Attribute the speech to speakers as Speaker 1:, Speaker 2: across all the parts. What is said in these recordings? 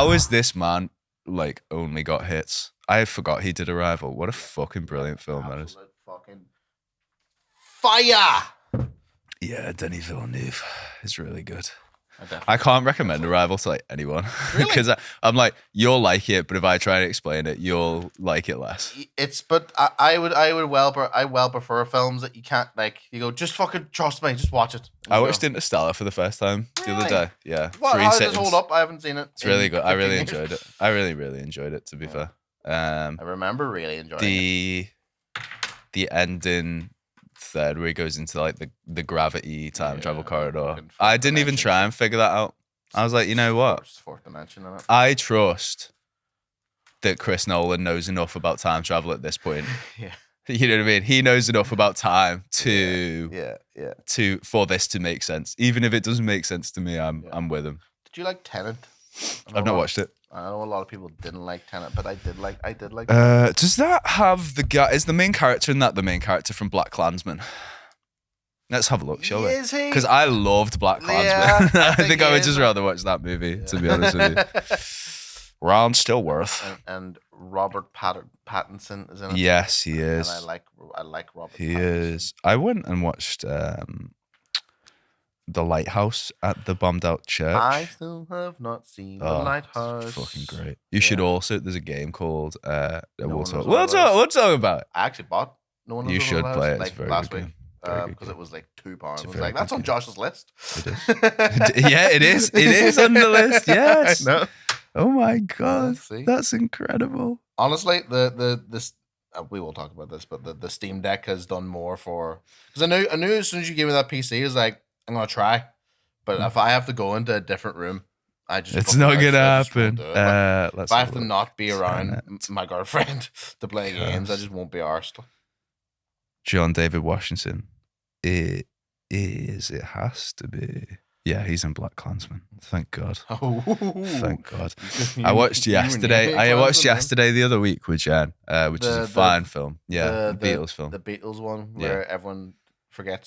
Speaker 1: How is this man like only got hits? I forgot he did Arrival. What a fucking brilliant film that is.
Speaker 2: Fucking fire.
Speaker 1: Yeah, Denis Villeneuve is really good. I can't recommend Arrival to like anyone because I'm like, you'll like it, but if I try to explain it, you'll like it less.
Speaker 2: But I well prefer films that you can't like. You go, just fucking trust me, just watch it.
Speaker 1: I watched Interstellar for the first time the other day. Yeah,
Speaker 2: well, how does it hold up? I haven't seen it.
Speaker 1: It's really good. I really enjoyed it. I really enjoyed it. To be fair,
Speaker 2: I remember really enjoying it.
Speaker 1: The ending third where he goes into like the gravity time travel corridor. I didn't even try and figure that out. I was like, you know what?
Speaker 2: Fourth dimension in it.
Speaker 1: I trust that Chris Nolan knows enough about time travel at this point.
Speaker 2: Yeah.
Speaker 1: You know what I mean? He knows enough about time
Speaker 2: to
Speaker 1: for this to make sense. Even if it doesn't make sense to me, I'm with him.
Speaker 2: Did you like Tenet?
Speaker 1: I've not watched it.
Speaker 2: I know a lot of people didn't like Tenet, but I did like.
Speaker 1: Does that have the guy? Is the main character in that the main character from Black Klansman? Let's have a look, shall we?
Speaker 2: Is he?
Speaker 1: Because I loved Black Klansman.
Speaker 2: Yeah,
Speaker 1: I think I would just rather watch that movie, to be honest with you. Ron Stillworth.
Speaker 2: And Robert Pattinson is in it.
Speaker 1: Yes, he is.
Speaker 2: And I like Robert
Speaker 1: He
Speaker 2: Pattinson.
Speaker 1: is. I went and watched The Lighthouse at the bombed out church.
Speaker 2: I still have not seen The Lighthouse.
Speaker 1: It's fucking great. You should also, there's a game called we'll talk about it.
Speaker 2: I actually bought No One Knows
Speaker 1: You should play it.
Speaker 2: Like
Speaker 1: It's very
Speaker 2: last
Speaker 1: good
Speaker 2: week.
Speaker 1: Very good
Speaker 2: Because
Speaker 1: game.
Speaker 2: it was like £2. I was
Speaker 1: very
Speaker 2: like, that's
Speaker 1: good
Speaker 2: on
Speaker 1: game.
Speaker 2: Josh's list.
Speaker 1: It is. Yeah, it is. It is on the list. Yes.
Speaker 2: No.
Speaker 1: Oh my god,
Speaker 2: see?
Speaker 1: that's incredible.
Speaker 2: Honestly, this we will talk about this, but the Steam Deck has done more for, because I knew as soon as you gave me that PC, I was like, I'm gonna try, but if I have to go into a different room,
Speaker 1: It's not gonna happen.
Speaker 2: If I have to not be around my girlfriend to play games, I just won't be arsed.
Speaker 1: John David Washington. It has to be. Yeah, he's in Black Klansman. Thank God. Thank God. I watched yesterday. I watched yesterday the other week with Jen, which is a fine film. Yeah, the Beatles film.
Speaker 2: The Beatles one where everyone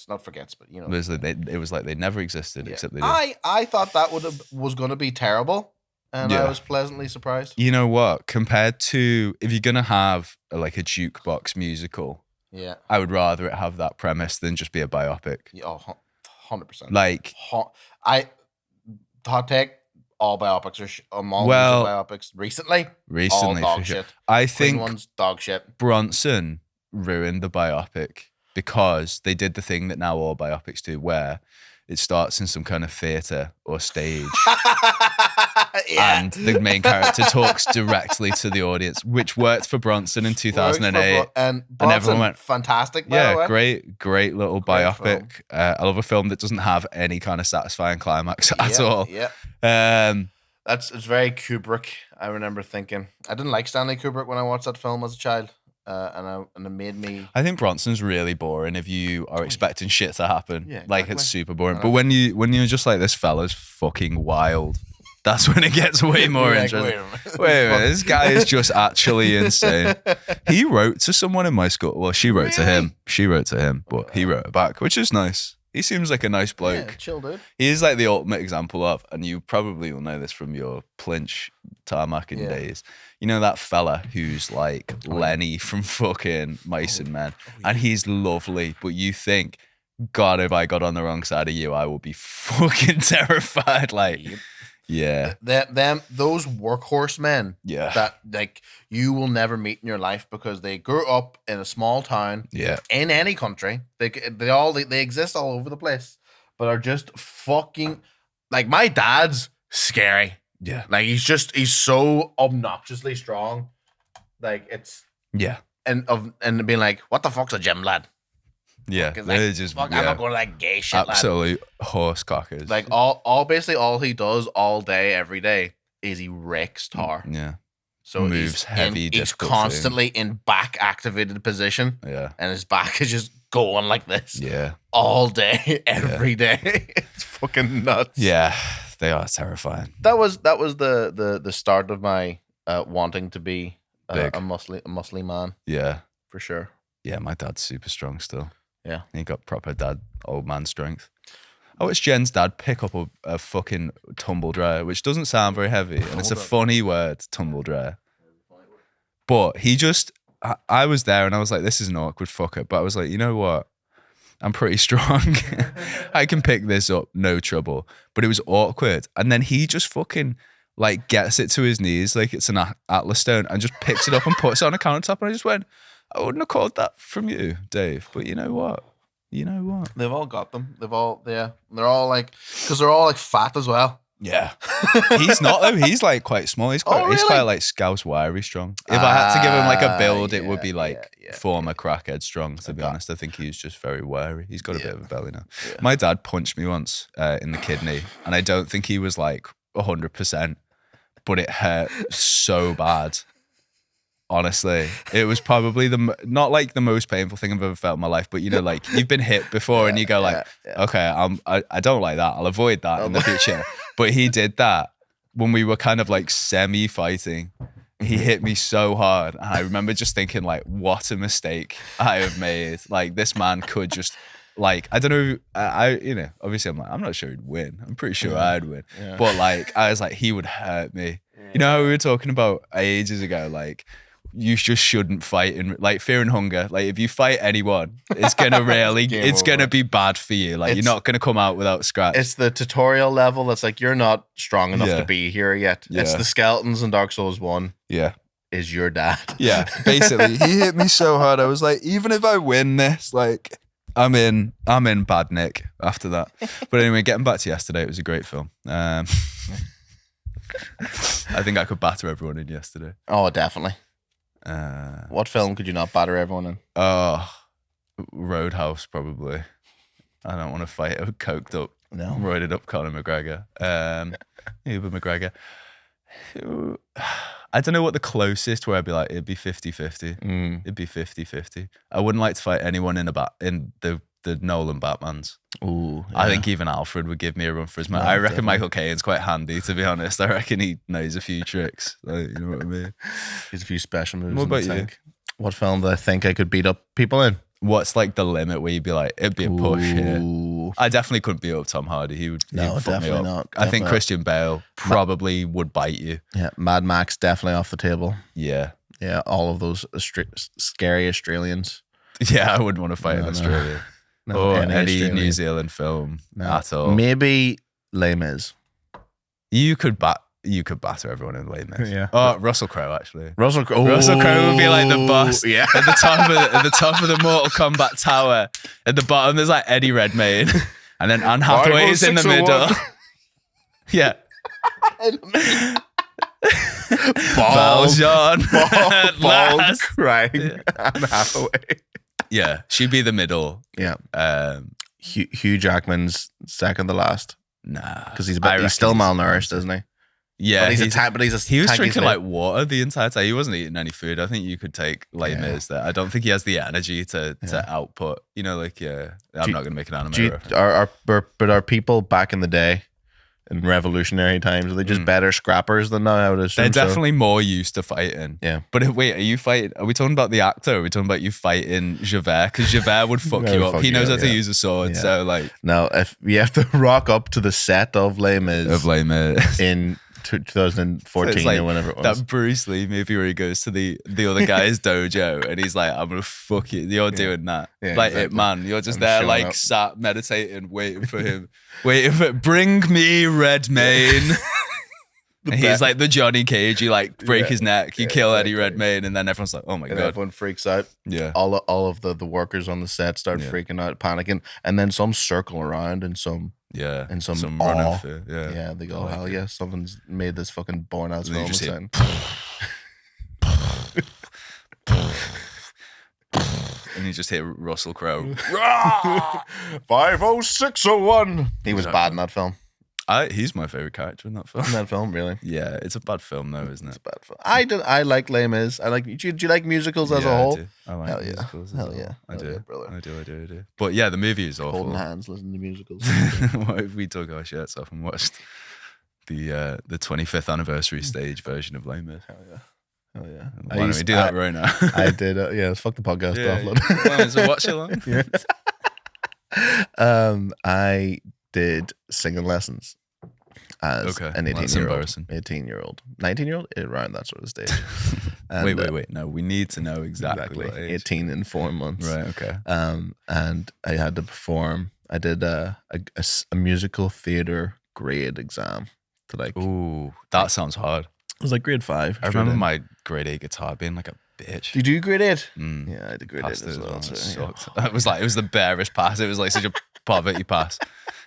Speaker 2: not forgets, but you know.
Speaker 1: It was like they never existed except they did.
Speaker 2: I thought that was going to be terrible, and I was pleasantly surprised.
Speaker 1: You know what? Compared to if you're gonna have like a jukebox musical, I would rather it have that premise than just be a biopic.
Speaker 2: Yeah, 100%.
Speaker 1: Like
Speaker 2: hot take. All biopics are biopics recently. All dog
Speaker 1: for sure.
Speaker 2: shit.
Speaker 1: I think
Speaker 2: one's dog shit.
Speaker 1: Bronson ruined the biopic because they did the thing that now all biopics do, where it starts in some kind of theater or stage, and the main character talks directly to the audience, which worked for Bronson in 2008.
Speaker 2: And everyone went, fantastic. By the way.
Speaker 1: Great little biopic. I love a film that doesn't have any kind of satisfying climax at all.
Speaker 2: Yeah. It's very Kubrick. I remember thinking I didn't like Stanley Kubrick when I watched that film as a child. And it made me.
Speaker 1: I think Bronson's really boring if you are expecting shit to happen.
Speaker 2: Yeah,
Speaker 1: like it's super boring. But when you're just like, this fella's fucking wild, that's when it gets way more interesting. Wait a minute, this guy is just actually insane. He wrote to someone in my school. Well, she wrote to him. She wrote to him, but he wrote it back, which is nice. He seems like a nice bloke.
Speaker 2: Yeah, chill dude.
Speaker 1: He is like the ultimate example of, and you probably will know this from your Plinch tarmacking days. You know that fella who's like Lenny from fucking Mice and Men, and he's lovely, but you think, God, if I got on the wrong side of you, I would be fucking terrified. Like, yeah,
Speaker 2: those workhorse men, that like you will never meet in your life because they grew up in a small town, in any country. They exist all over the place, but are just fucking like my dad's scary.
Speaker 1: Yeah,
Speaker 2: like he's so obnoxiously strong. Like it's and being like, what the fuck's a gym lad?
Speaker 1: Yeah,
Speaker 2: they're just I'm not going to that gay shit.
Speaker 1: Absolute horse cockers.
Speaker 2: Like all he does all day, every day is he rakes tar.
Speaker 1: Yeah.
Speaker 2: So
Speaker 1: moves heavy.
Speaker 2: He's constantly in back activated position.
Speaker 1: Yeah.
Speaker 2: And his back is just going like this.
Speaker 1: Yeah.
Speaker 2: All day, every day. It's fucking nuts.
Speaker 1: Yeah. They are terrifying.
Speaker 2: That was the start of my wanting to be a muscly man.
Speaker 1: Yeah.
Speaker 2: For sure.
Speaker 1: Yeah, my dad's super strong still.
Speaker 2: Yeah.
Speaker 1: He got proper old man strength. I watched Jen's dad pick up a fucking tumble dryer, which doesn't sound very heavy, and it's a funny word, tumble dryer. But he just, I was there and I was like, this is an awkward fucker. But I was like, you know what? I'm pretty strong. I can pick this up, no trouble. But it was awkward. And then he just fucking like gets it to his knees like it's an Atlas stone and just picks it up and puts it on a countertop. And I just went, I wouldn't have called that from you, Dave. But you know what? You know what?
Speaker 2: They've all got them. They're all like, because they're all like fat as well.
Speaker 1: Yeah. He's not though. He's like quite small. He's quite, he's quite like Scouse wiry strong. If I had to give him like a build, it would be like former crackhead strong, to be honest. I think he's just very wiry. He's got a bit of a belly now. Yeah. My dad punched me once in the kidney, and I don't think he was like 100%, but it hurt so bad. Honestly, it was probably not like the most painful thing I've ever felt in my life, but you know, like you've been hit before and you go like, okay, I don't like that. I'll avoid that in the future. But he did that when we were kind of like semi-fighting. He hit me so hard. And I remember just thinking like, what a mistake I have made. Like this man could just like, I don't know. You know, obviously I'm not sure he'd win. I'm pretty sure I'd win. Yeah. But like, I was like, he would hurt me. Yeah. You know how we were talking about ages ago, like, you just shouldn't fight in like Fear and Hunger. Like if you fight anyone, it's gonna really, it's gonna be bad for you. Like you're not gonna come out without scratch.
Speaker 2: It's the tutorial level that's like you're not strong enough to be here yet. Yeah. It's the skeletons in Dark Souls 1.
Speaker 1: Yeah,
Speaker 2: is your dad.
Speaker 1: Yeah, basically, he hit me so hard. I was like, even if I win this, like I'm in bad nick after that. But anyway, getting back to yesterday, it was a great film. I think I could batter everyone in yesterday.
Speaker 2: Oh, definitely. What film could you not batter everyone in?
Speaker 1: Oh, Roadhouse, probably. I don't want to fight a coked up, roided up Conor McGregor. Uber McGregor. I don't know what the closest where I'd be like, it'd be 50-50. It'd be 50-50. I wouldn't like to fight anyone in the Nolan Batmans.
Speaker 2: Ooh, yeah.
Speaker 1: I think even Alfred would give me a run for his money. I reckon Michael Caine's quite handy, to be honest. I reckon he knows a few tricks. Like, you know what I mean?
Speaker 2: He's a few special moves.
Speaker 1: What about you?
Speaker 2: What film do I think I could beat up people in?
Speaker 1: What's like the limit where you'd be like, it'd be a push here? I definitely couldn't beat up Tom Hardy. He would fuck me up.
Speaker 2: Not.
Speaker 1: I think Christian Bale probably would bite you.
Speaker 2: Yeah, Mad Max definitely off the table.
Speaker 1: Yeah.
Speaker 2: Yeah, all of those scary Australians.
Speaker 1: Yeah, I wouldn't want to fight in Australia.
Speaker 2: No,
Speaker 1: or any New Zealand film at all.
Speaker 2: Maybe Les Mis.
Speaker 1: You could batter everyone in Les Mis.
Speaker 2: Yeah.
Speaker 1: Oh, Russell Crowe actually.
Speaker 2: Russell Crowe
Speaker 1: would be like the boss.
Speaker 2: Yeah.
Speaker 1: At the top of the Mortal Kombat tower. At the bottom there's like Eddie Redmayne, and then Anne Hathaway is in the middle. Yeah.
Speaker 2: Bald crying Anne Hathaway.
Speaker 1: Yeah, she'd be the middle.
Speaker 2: Yeah. Hugh Jackman's second to last.
Speaker 1: Nah,
Speaker 2: because he's still malnourished, isn't he?
Speaker 1: Yeah,
Speaker 2: but
Speaker 1: he was drinking like water the entire time. He wasn't eating any food. I think you could take Les Mis there. I don't think he has the energy to output. You know, like I'm not gonna make an anime.
Speaker 2: Are people back in the day? In revolutionary times, are they just better scrappers than now? I would assume
Speaker 1: they're definitely more used to fighting.
Speaker 2: Yeah,
Speaker 1: but wait, are you fighting? Are we talking about the actor? Or are we talking about you fighting Javert? Because Javert would fuck you up. He knows how to use a sword. So like,
Speaker 2: now if you have to rock up to the set of Les Mis in 2014 like or whenever it was,
Speaker 1: that Bruce Lee movie where he goes to the other guy's dojo and he's like, I'm gonna fuck you. You're doing that, like exactly. It, man. You're just there, like sat meditating, waiting for him, bring me Redmayne. And he's like the Johnny Cage. You like break his neck, you kill Eddie Redmayne, and then everyone's like, "Oh my god!"
Speaker 2: Everyone freaks out.
Speaker 1: Yeah,
Speaker 2: all of the workers on the set start freaking out, panicking, and then some circle around and some.
Speaker 1: Yeah,
Speaker 2: and some
Speaker 1: awe.
Speaker 2: Yeah, they go, like hell yeah, someone's made this fucking born ass film.
Speaker 1: And you just hear Russell Crowe.
Speaker 2: 50601. He was bad in that film.
Speaker 1: He's my favorite character in that film.
Speaker 2: In that film, really?
Speaker 1: Yeah, it's a bad film though, isn't it?
Speaker 2: It's a bad film. I like Les Mis. I like. Do you like musicals as a whole?
Speaker 1: I like musicals.
Speaker 2: Hell yeah.
Speaker 1: I do. I do. But yeah, the movie is awful.
Speaker 2: Holding hands, listening to musicals.
Speaker 1: What if we took our shirts off and watched the 25th anniversary stage version of Les Mis?
Speaker 2: Hell yeah. Hell yeah.
Speaker 1: Why don't we do that right now?
Speaker 2: I did. Yeah, let's fuck the podcast
Speaker 1: offload. So watch along.
Speaker 2: I did singing lessons as an 18-year-old, 19-year-old, around that sort of stage. And,
Speaker 1: wait. No, we need to know exactly what age.
Speaker 2: 18 in 4 months.
Speaker 1: Right, okay.
Speaker 2: And I had to perform. I did a musical theater grade exam to like.
Speaker 1: Ooh, that sounds hard.
Speaker 2: It was like grade 5.
Speaker 1: I remember my grade 8 guitar being like a bitch.
Speaker 2: Did you do grade 8?
Speaker 1: Yeah,
Speaker 2: I did grade 8 as well.
Speaker 1: Sucked. It was the barest pass. It was like such a poverty pass.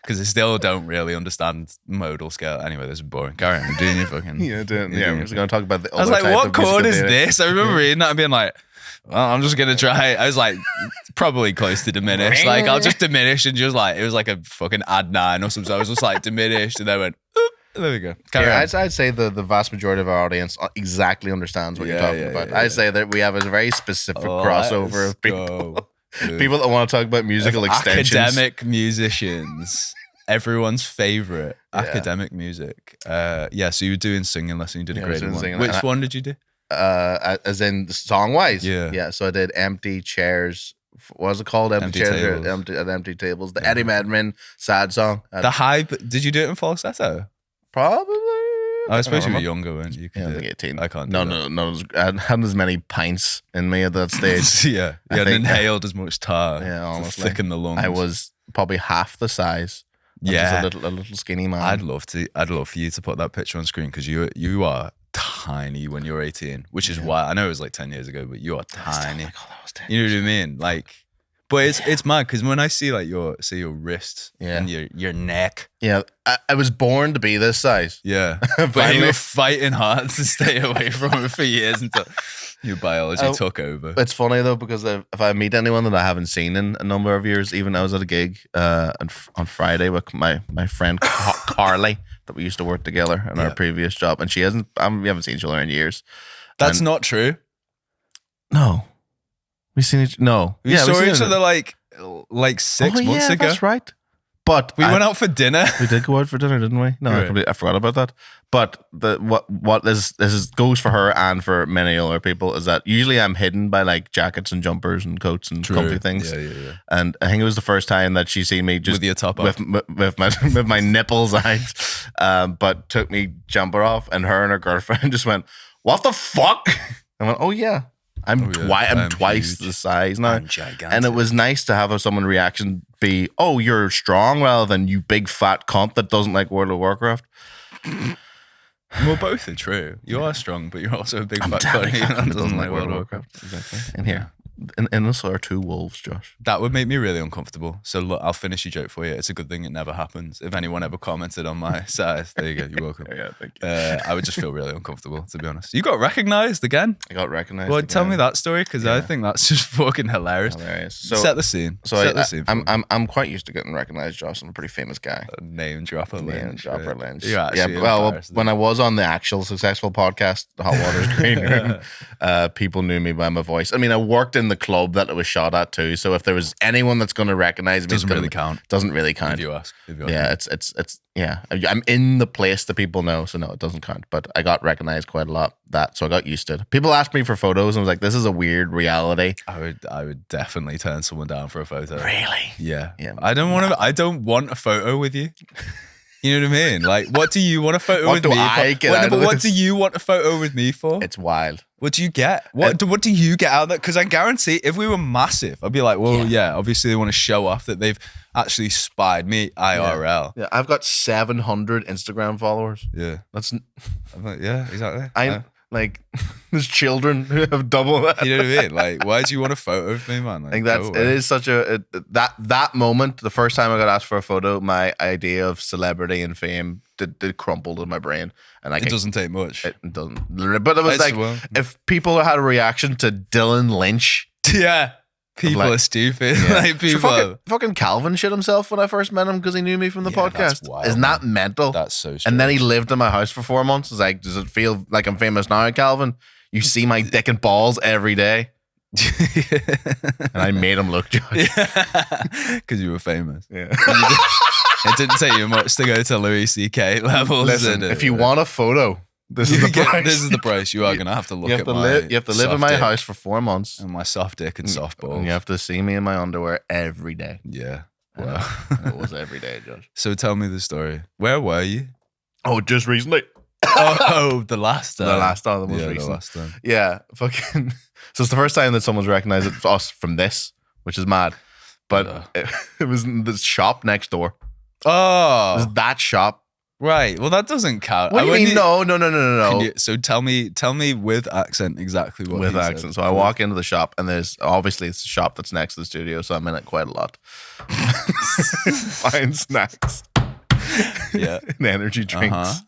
Speaker 1: Because I still don't really understand modal scale. Anyway, this is boring. Carry on. Doing your fucking...
Speaker 2: We're just going to talk about the other
Speaker 1: I was like, what chord is
Speaker 2: theater.
Speaker 1: this? I remember reading that and being like, well, I'm just going to try. I was like, probably close to diminish. Like, I'll just diminish and just like, it was like a fucking add 9 or something. So I was just like diminished and then went, oop, there we go.
Speaker 2: I'd say the vast majority of our audience exactly understands what you're talking about. I'd say that we have a very specific crossover of people. People that want to talk about musical extensions.
Speaker 1: Academic musicians. Everyone's favorite academic music. So you were doing singing lesson. You did a great one. Which one did you do?
Speaker 2: As in song wise?
Speaker 1: Yeah.
Speaker 2: So I did Empty Chairs. What was it called? Empty Chairs. Empty Tables. The Eddie Medman sad song.
Speaker 1: Did you do it in falsetto?
Speaker 2: Probably.
Speaker 1: I suppose you were younger when you could.
Speaker 2: I think 18.
Speaker 1: I can't.
Speaker 2: No. I hadn't as many pints in me at that stage.
Speaker 1: You hadn't inhaled as much tar.
Speaker 2: Yeah, honestly.
Speaker 1: To thicken the lungs.
Speaker 2: I was probably half the size.
Speaker 1: Yeah,
Speaker 2: just a little skinny man.
Speaker 1: I'd love for you to put that picture on screen because you are tiny when you're 18, which is why I know it was like 10 years ago, but you are tiny.
Speaker 2: That was 10
Speaker 1: you know what I mean? Like, but it's mad because when I see like your wrist and your neck.
Speaker 2: Yeah, I was born to be this size.
Speaker 1: Yeah, but you were fighting hard to stay away from it for years until your biology took over.
Speaker 2: It's funny though because if I meet anyone that I haven't seen in a number of years, even I was at a gig on Friday with my friend Carly that we used to work together in our previous job, and we haven't seen each other in years.
Speaker 1: That's not true.
Speaker 2: No. We seen each no.
Speaker 1: We saw each other like 6 months ago.
Speaker 2: That's right. But
Speaker 1: we went out for dinner.
Speaker 2: We did go out for dinner, didn't we? No, right. I forgot about that. But what this goes for her and for many other people is that usually I'm hidden by like jackets and jumpers and coats and comfy things.
Speaker 1: Yeah.
Speaker 2: And I think it was the first time that she seen me just
Speaker 1: with your top
Speaker 2: off. with my nipples out, but took me jumper off, and her and her girlfriend just went, "What the fuck?" I went, "Oh yeah." I'm twice the size now.
Speaker 1: I'm gigantic.
Speaker 2: And it was nice to have someone reaction be, "Oh, you're strong," rather than "you big fat cunt that doesn't like World of Warcraft."
Speaker 1: Well, both are true. You are strong, but you're also a big fat cunt that doesn't like World of Warcraft.
Speaker 2: Exactly. And here. In this are 2 wolves, Josh.
Speaker 1: That would make me really uncomfortable. So look, I'll finish your joke for you. It's a good thing it never happens. If anyone ever commented on my size, there you go. You're welcome.
Speaker 2: Yeah, thank you.
Speaker 1: I would just feel really uncomfortable, to be honest. You got recognized again?
Speaker 2: I got recognized.
Speaker 1: Well,
Speaker 2: again.
Speaker 1: Tell me that story because I think that's just fucking hilarious.
Speaker 2: So,
Speaker 1: set the scene.
Speaker 2: So I'm quite used to getting recognized, Josh. I'm a pretty famous guy.
Speaker 1: Name dropper Lynch.
Speaker 2: Well, when I was on the actual successful podcast, the Hot Waters Green Room, people knew me by my voice. I mean, I worked in the club that it was shot at too. So if there was anyone that's going to recognize me,
Speaker 1: doesn't really count.
Speaker 2: Doesn't really count.
Speaker 1: If you ask.
Speaker 2: Yeah, it's I'm in the place that people know, so no, it doesn't count. But I got recognized quite a lot. So I got used to it. People asked me for photos, and I was like, "This is a weird reality."
Speaker 1: I would definitely turn someone down for a photo.
Speaker 2: Really?
Speaker 1: Yeah. I don't want a photo with you. You know what I mean? Like, what do you want a photo with me for? What do you want a photo with me for?
Speaker 2: It's wild.
Speaker 1: What do you get? What do you get out of that? Because I guarantee if we were massive, I'd be like, well, obviously they want to show off that they've actually spied me IRL.
Speaker 2: Yeah, I've got 700 Instagram followers.
Speaker 1: Yeah.
Speaker 2: I'm
Speaker 1: like, yeah, exactly.
Speaker 2: Like, there's children who have double that.
Speaker 1: You know what I mean? Like, why do you want a photo of me, man? Like,
Speaker 2: I think it is such that moment, the first time I got asked for a photo, my idea of celebrity and fame did crumble in my brain. And
Speaker 1: it doesn't take much.
Speaker 2: It doesn't. But it was if people had a reaction to Dylan Lynch.
Speaker 1: Yeah. People are stupid.
Speaker 2: Yeah.
Speaker 1: Like people.
Speaker 2: Fucking Calvin shit himself when I first met him because he knew me from the podcast.
Speaker 1: That's wild,
Speaker 2: Isn't that mental?
Speaker 1: That's so strange.
Speaker 2: And then he lived in my house for 4 months. It's like, does it feel like I'm famous now, Calvin? You see my dick and balls every day. And I made him look, Josh.
Speaker 1: Because you were famous.
Speaker 2: Yeah.
Speaker 1: It didn't take you much to go to Louis C.K. levels.
Speaker 2: Listen, if you want a photo, this is the price.
Speaker 1: This is the price. You are going to have to look at
Speaker 2: You have to live in my house for 4 months.
Speaker 1: And my soft dick and soft balls.
Speaker 2: And you have to see me in my underwear every day.
Speaker 1: Yeah. Wow.
Speaker 2: It was every day, Josh.
Speaker 1: So tell me the story. Where were you?
Speaker 2: Oh, just recently.
Speaker 1: The last time.
Speaker 2: The most recent. The last time. Yeah, fucking. So it's the first time that someone's recognized us from this, which is mad. But it was in the shop next door.
Speaker 1: Oh.
Speaker 2: It was that shop.
Speaker 1: Right. Well, that doesn't count.
Speaker 2: What do you mean? No.
Speaker 1: So tell me with accent exactly what.
Speaker 2: With accent. So I walk into the shop, and there's obviously it's a shop that's next to the studio, so I'm in it quite a lot. Buying snacks, and energy drinks,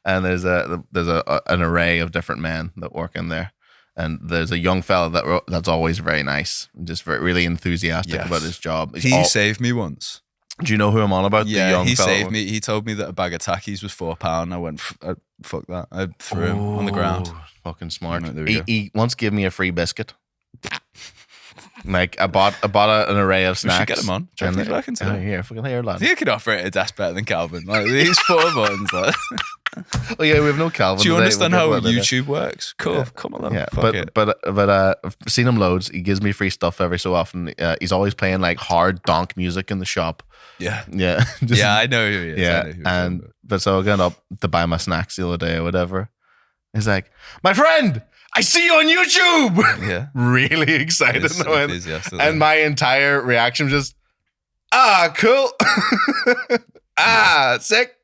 Speaker 2: and there's an array of different men that work in there, and there's a young fella that's always very nice, and just really enthusiastic about his job.
Speaker 1: He saved me once.
Speaker 2: Do you know who I'm on about?
Speaker 1: Yeah, the young fella saved me. He told me that a bag of Takis was £4. I went, fuck that. I threw him on the ground.
Speaker 2: Fucking smart. He once gave me a free biscuit. Like I bought an array of snacks.
Speaker 1: We should get him on. Check these back into
Speaker 2: here, fucking here, lad.
Speaker 1: You could offer it a desk better than Calvin. Like these 4 buttons. Like.
Speaker 2: Oh yeah, we have no Calvin.
Speaker 1: Do you understand how YouTube works? Cool, come along.
Speaker 2: Yeah, but I've seen him loads. He gives me free stuff every so often. He's always playing like hard donk music in the shop.
Speaker 1: Yeah,
Speaker 2: I
Speaker 1: know who he is.
Speaker 2: Yeah, but so I got up to buy my snacks the other day or whatever. He's like, my friend, I see you on YouTube.
Speaker 1: Yeah,
Speaker 2: really excited. And my entire reaction was just, cool, sick.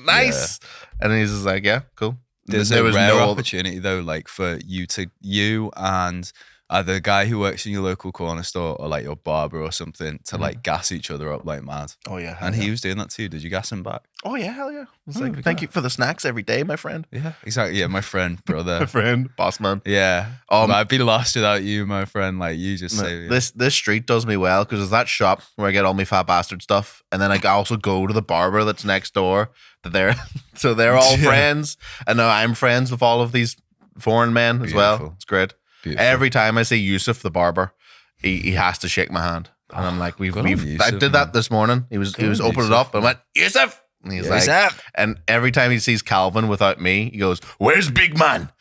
Speaker 2: Nice. Yeah. And he's just like, yeah, cool.
Speaker 1: There was rare opportunity though, like for you and either the guy who works in your local corner store or like your barber or something to like gas each other up like mad.
Speaker 2: Oh yeah.
Speaker 1: And he was doing that too. Did you gas him back?
Speaker 2: Oh yeah, hell yeah. It's like, thank you for the snacks every day, my friend.
Speaker 1: Yeah, exactly. Yeah, my friend, brother.
Speaker 2: My friend, boss man.
Speaker 1: Yeah. I'd be lost without you, my friend. Like you just say
Speaker 2: this street does me well because there's that shop where I get all my fat bastard stuff, and then I also go to the barber that's next door. They're all friends, and now I'm friends with all of these foreign men as well. It's great. Beautiful. Every time I see Yusuf the barber, he has to shake my hand, and I'm like, Yusuf, I did that this morning. He was opening it up, and I went, Yusuf, and he's like, and every time he sees Calvin without me, he goes, "Where's Big Man?"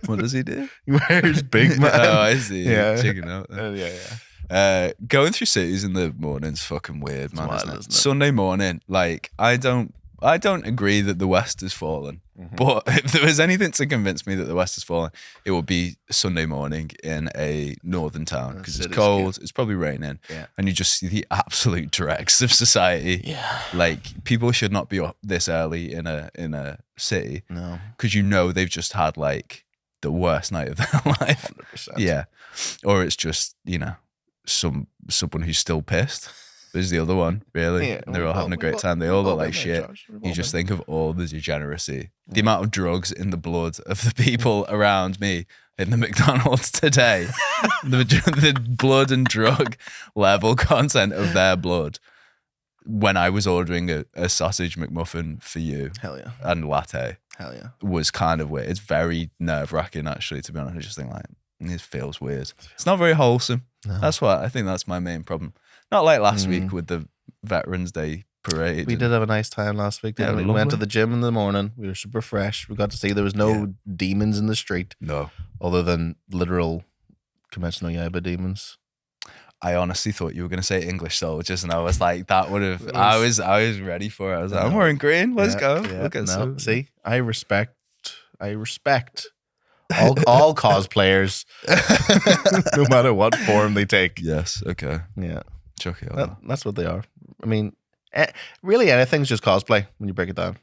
Speaker 1: What does he do?
Speaker 2: Where's Big Man?
Speaker 1: Oh, I see.
Speaker 2: Yeah,
Speaker 1: checking out.
Speaker 2: Yeah.
Speaker 1: Going through cities in the morning's fucking weird, man. Isn't it? Sunday morning, like I don't agree that the West has fallen. But if there was anything to convince me that the West has fallen, it would be Sunday morning in a northern town because it's cold, it's probably raining, and you just see the absolute dregs of society.
Speaker 2: Yeah,
Speaker 1: like people should not be up this early in a city.
Speaker 2: No,
Speaker 1: because they've just had like the worst night of their life.
Speaker 2: 100%.
Speaker 1: Yeah, or it's just someone who's still pissed. There's the other one, really.
Speaker 2: Yeah,
Speaker 1: and they're all having a great time. They all look like shit. You just think of all the degeneracy. The amount of drugs in the blood of the people around me in the McDonald's today. the blood and drug level content of their blood. When I was ordering a sausage McMuffin for you.
Speaker 2: Hell yeah.
Speaker 1: And latte.
Speaker 2: Hell yeah.
Speaker 1: Was kind of weird. It's very nerve-wracking, actually, to be honest. I just think like, it feels weird. It's not very wholesome. No. I think that's my main problem. Not like last week with the Veterans Day parade.
Speaker 2: We did have a nice time last week. We went to the gym in the morning. We were super fresh. We got to see there was no demons in the street.
Speaker 1: No.
Speaker 2: Other than literal Kimetsu no Yaiba demons.
Speaker 1: I honestly thought you were going to say English soldiers, and I was like, that would have. I was ready for it. I was like, I'm wearing green. Let's go.
Speaker 2: Yeah, see, I respect all cosplayers, no matter what form they take.
Speaker 1: Yes. Okay.
Speaker 2: Yeah.
Speaker 1: Chuck it.
Speaker 2: That's what they are. I mean, really, anything's just cosplay when you break it down.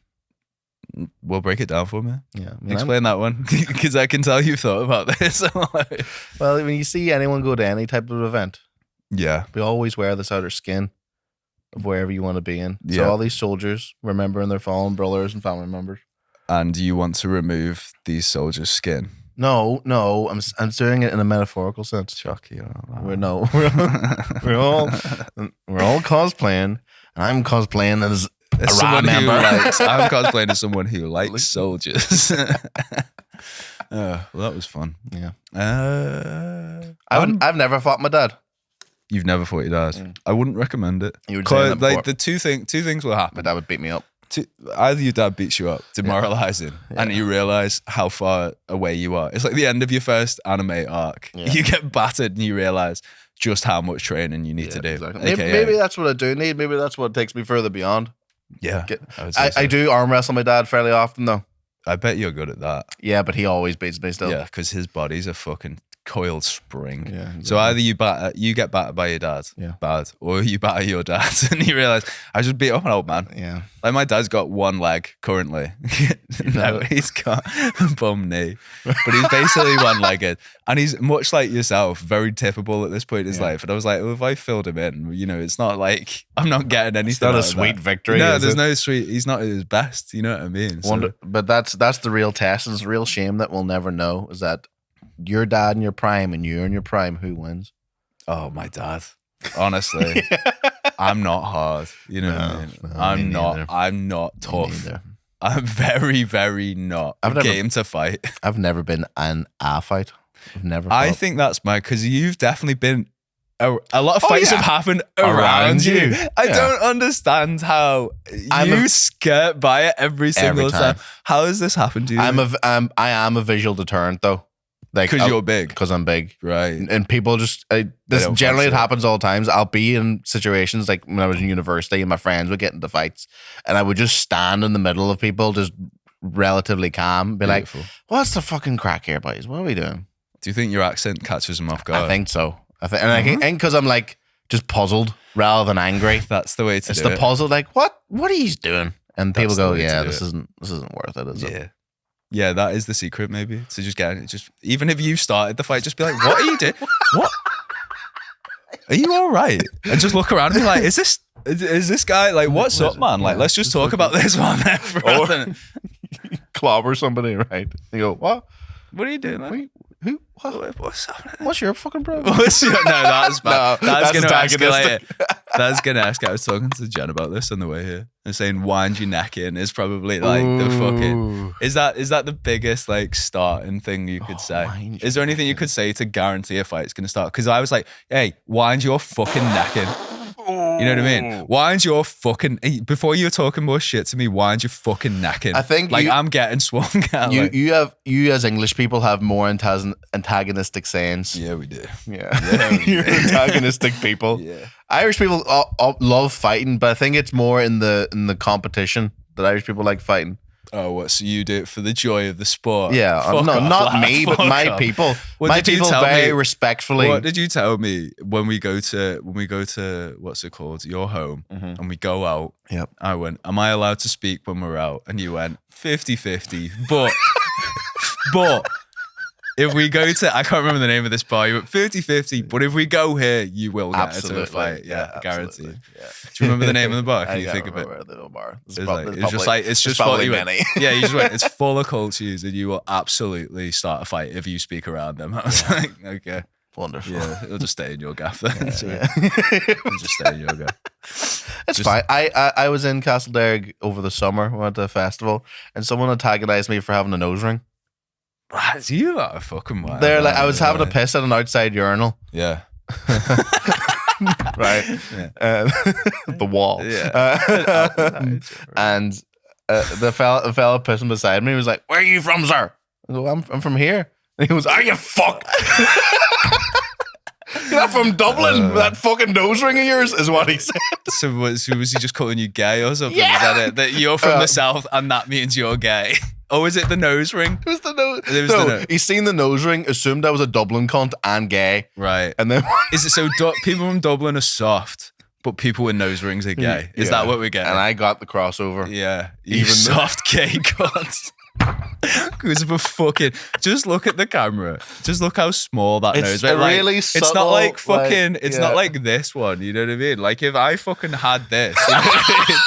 Speaker 1: Well, break it down for me.
Speaker 2: Yeah.
Speaker 1: Explain that one, because I can tell you've thought about this.
Speaker 2: Well, when you see anyone go to any type of event,
Speaker 1: we
Speaker 2: always wear this outer skin of wherever you want to be in. So all these soldiers remembering their fallen brothers and family members.
Speaker 1: And you want to remove these soldiers' skin?
Speaker 2: No, I'm doing it in a metaphorical sense.
Speaker 1: Chucky,
Speaker 2: we're all cosplaying, and I'm cosplaying as
Speaker 1: someone who likes. I'm cosplaying as someone who likes soldiers. Well, that was fun.
Speaker 2: Yeah. I've never fought my dad.
Speaker 1: You've never fought your dad?
Speaker 2: Mm.
Speaker 1: I wouldn't recommend it.
Speaker 2: You would say that before.
Speaker 1: Like the two things will happen.
Speaker 2: My dad would beat me up.
Speaker 1: Either your dad beats you up, demoralizing, and you realize how far away you are. It's like the end of your first anime arc. Yeah. You get battered and you realize just how much training you need to do.
Speaker 2: Exactly. Maybe that's what I do need. Maybe that's what takes me further beyond.
Speaker 1: Yeah.
Speaker 2: I do arm wrestle my dad fairly often, though.
Speaker 1: I bet you're good at that.
Speaker 2: Yeah, but he always beats me still.
Speaker 1: Yeah, because his body's a fucking coiled spring.
Speaker 2: Yeah, exactly.
Speaker 1: So either you get battered by your dad, bad, or you batter your dad, and you realize I just beat up an old man.
Speaker 2: Yeah,
Speaker 1: like my dad's got one leg currently. No, he's got a bum knee, but he's basically one-legged, and he's much like yourself, very tippable at this point in his life. And I was like, well, if I filled him in, it's not like I'm not getting anything. It's
Speaker 2: not a sweet victory.
Speaker 1: No, there's no sweet. He's not at his best. You know what I mean?
Speaker 2: But that's the real test, and it's a real shame that we'll never know. Is that your dad in your prime and you're in your prime, who wins?
Speaker 1: Oh, my dad. Honestly, I'm not hard. You know what I mean? I'm not tough. I'm very, very not game to fight.
Speaker 2: I've never been in a fight. I've never fought.
Speaker 1: I think that's because you've definitely been a lot of fights have happened around you. I don't understand how you skirt by it every single time. How has this happened to you?
Speaker 2: I am a visual deterrent though.
Speaker 1: Because you're big.
Speaker 2: Because I'm big.
Speaker 1: Right.
Speaker 2: And people just, this generally it happens all the times. I'll be in situations like when I was in university and my friends would get into fights and I would just stand in the middle of people, just relatively calm, be like, what's the fucking crack here, boys? What are we doing?
Speaker 1: Do you think your accent catches them off guard?
Speaker 2: I think so. And because I'm like, just puzzled rather than angry.
Speaker 1: That's the way to do it.
Speaker 2: It's the puzzle, like, what are you doing? And people go, yeah, this isn't worth it, is it?
Speaker 1: Yeah, that is the secret, maybe. So even if you started the fight, just be like, what are you doing? What? Are you all right? And just look around and be like, is this guy, like, what's up, man? Like, let's just talk about this one then.
Speaker 2: Clobber somebody, right? You go, what?
Speaker 1: What are you doing, man?
Speaker 2: Who?
Speaker 1: What's happening?
Speaker 2: What's your fucking problem?
Speaker 1: No, that's bad.
Speaker 2: No,
Speaker 1: that's going to
Speaker 2: escalate
Speaker 1: it. That's going to escalate. I was talking to Jen about this on the way here. And saying wind your neck in is probably like the fucking... Is that the biggest like starting thing you could say? Is there anything you could say to guarantee a fight's going to start? Because I was like, hey, wind your fucking neck in. You know what I mean? Wind your fucking... Before you're talking more shit to me, wind your fucking neck in.
Speaker 2: I think
Speaker 1: like I'm getting swung out.
Speaker 2: You as English people have more antagonistic sayings.
Speaker 1: Yeah, we do.
Speaker 2: Yeah. You're antagonistic people.
Speaker 1: Yeah.
Speaker 2: Irish people love fighting, but I think it's more in the competition that Irish people like fighting.
Speaker 1: Oh, what? So you do it for the joy of the sport?
Speaker 2: Yeah, not me, but my people. My people very respectfully.
Speaker 1: What did you tell me when we go to what's it called? Your home, and we go out?
Speaker 2: Yep.
Speaker 1: I went, am I allowed to speak when we're out? And you went 50-50, but if we go to, I can't remember the name of this bar, you went 50-50, but if we go here, you will get into a fight. Yeah, guaranteed. Yeah. Do you remember the name of the bar? Can you think of it?
Speaker 2: The bar.
Speaker 1: It's just
Speaker 2: probably many.
Speaker 1: Yeah, you just went, it's full of cultures and you will absolutely start a fight if you speak around them. I was like, okay.
Speaker 2: Wonderful.
Speaker 1: Yeah, it'll just stay in your gaff then.
Speaker 2: Yeah.
Speaker 1: It'll just stay in your gaff.
Speaker 2: It's fine. I was in Castleberg over the summer, went to a festival, and someone antagonized me for having a nose ring.
Speaker 1: Right, you are a fucking wild.
Speaker 2: They're like, I was having a piss at an outside urinal.
Speaker 1: Yeah.
Speaker 2: Right. Yeah. The wall.
Speaker 1: Yeah.
Speaker 2: And the fella pissing beside me was like, "Where are you from, sir?" I go, I'm from here. And he goes, "Are you fuck?" You're not from Dublin. That fucking nose ring of yours is what he said.
Speaker 1: So was he just calling you gay or something?
Speaker 2: Yeah.
Speaker 1: Is that it? That you're from the south and that means you're gay? Or is it the nose ring?
Speaker 2: It was the nose. He seen the nose ring, assumed I was a Dublin cunt and gay.
Speaker 1: Right.
Speaker 2: And then
Speaker 1: is it so? People from Dublin are soft, but people with nose rings are gay. Is that what we're getting?
Speaker 2: And I got the crossover.
Speaker 1: Yeah. Even soft gay cunts. Because of a fucking, just look at the camera. Just look how small that nose.
Speaker 2: It's really subtle.
Speaker 1: It's not like fucking. It's not like this one. You know what I mean? Like if I fucking had this, you know what I mean?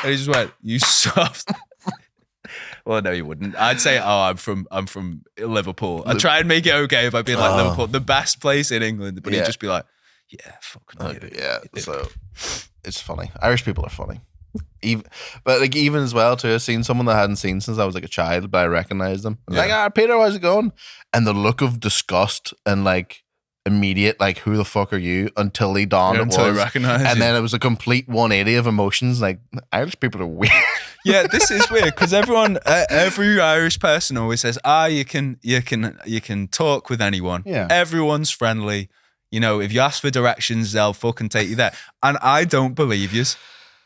Speaker 1: And he just went, "You soft." Well, no, you wouldn't. I'd say, "Oh, I'm from Liverpool." I'd try and make it okay if I'd be like Liverpool, the best place in England. But he'd just be like, "Yeah, fucking
Speaker 2: yeah." So it's funny. Irish people are funny. Even as well too. I've seen someone that I hadn't seen since I was like a child, but I recognized them. Like, Peter, how's it going? And the look of disgust and like immediate, like, who the fuck are you? Until he dawned
Speaker 1: until I recognized
Speaker 2: and
Speaker 1: you.
Speaker 2: then it was a complete 180 of emotions. Like, Irish people are weird.
Speaker 1: Yeah, this is weird because every Irish person always says, you can talk with anyone.
Speaker 2: Yeah,
Speaker 1: everyone's friendly. You know, if you ask for directions, they'll fucking take you there. And I don't believe yous.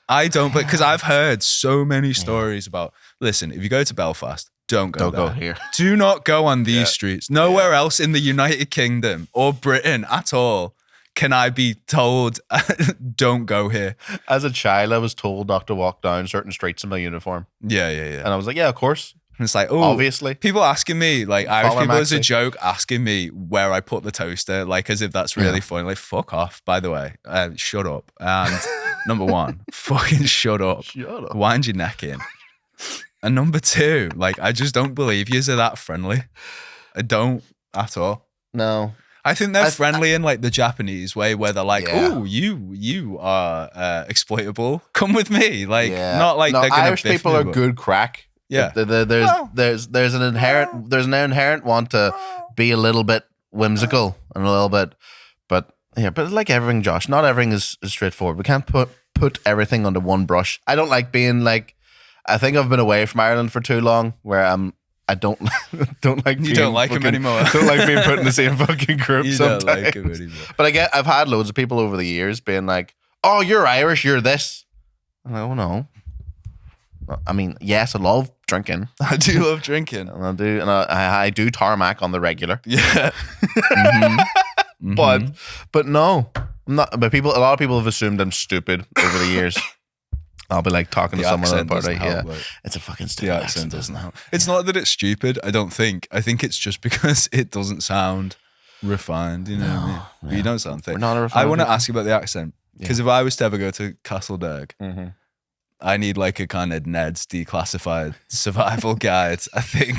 Speaker 1: I don't, because I've heard so many stories about, listen, if you go to Belfast, don't go
Speaker 2: here.
Speaker 1: Do not go on these streets. Nowhere else in the United Kingdom or Britain at all can I be told, don't go here.
Speaker 2: As a child, I was told not to walk down certain streets in my uniform.
Speaker 1: Yeah.
Speaker 2: And I was like, yeah, of course.
Speaker 1: And it's like, oh,
Speaker 2: obviously.
Speaker 1: People asking me, like Irish people as a joke, asking me where I put the toaster, like as if that's really funny. Like, fuck off, by the way. Shut up. And number one, fucking shut up. Wind your neck in. And number two, like, I just don't believe yous are that friendly. I don't at all.
Speaker 2: No.
Speaker 1: I think they're friendly in like the Japanese way where they're like, oh, you are exploitable. Come with me. Like, not like they're gonna
Speaker 2: Irish people are good crack.
Speaker 1: Yeah.
Speaker 2: There's an inherent want to be a little bit whimsical and a little bit, but like everything, Josh, not everything is straightforward. We can't put everything under one brush. I don't like being like, I think I've been away from Ireland for too long where I don't like. You
Speaker 1: don't like him anymore.
Speaker 2: I don't like being put in the same fucking group. You sometimes.
Speaker 1: Don't like him anymore.
Speaker 2: But I've had loads of people over the years being like, "Oh, you're Irish, you're this." I'm like, "Oh no." I mean, yes, I love drinking.
Speaker 1: I do love drinking,
Speaker 2: and I do tarmac on the regular.
Speaker 1: Yeah.
Speaker 2: But no, I'm not. But a lot of people have assumed I'm stupid over the years. I'll be like talking to someone at a party. Yeah, it's a fucking stupid accent.
Speaker 1: Doesn't help. It's not that it's stupid. I don't think. I think it's just because it doesn't sound refined. You know what I mean? Yeah. You don't sound thick.
Speaker 2: We're not a refined.
Speaker 1: I want to ask you about the accent because if I was to ever go to Castleberg, I need like a kind of Ned's declassified survival guide, I think,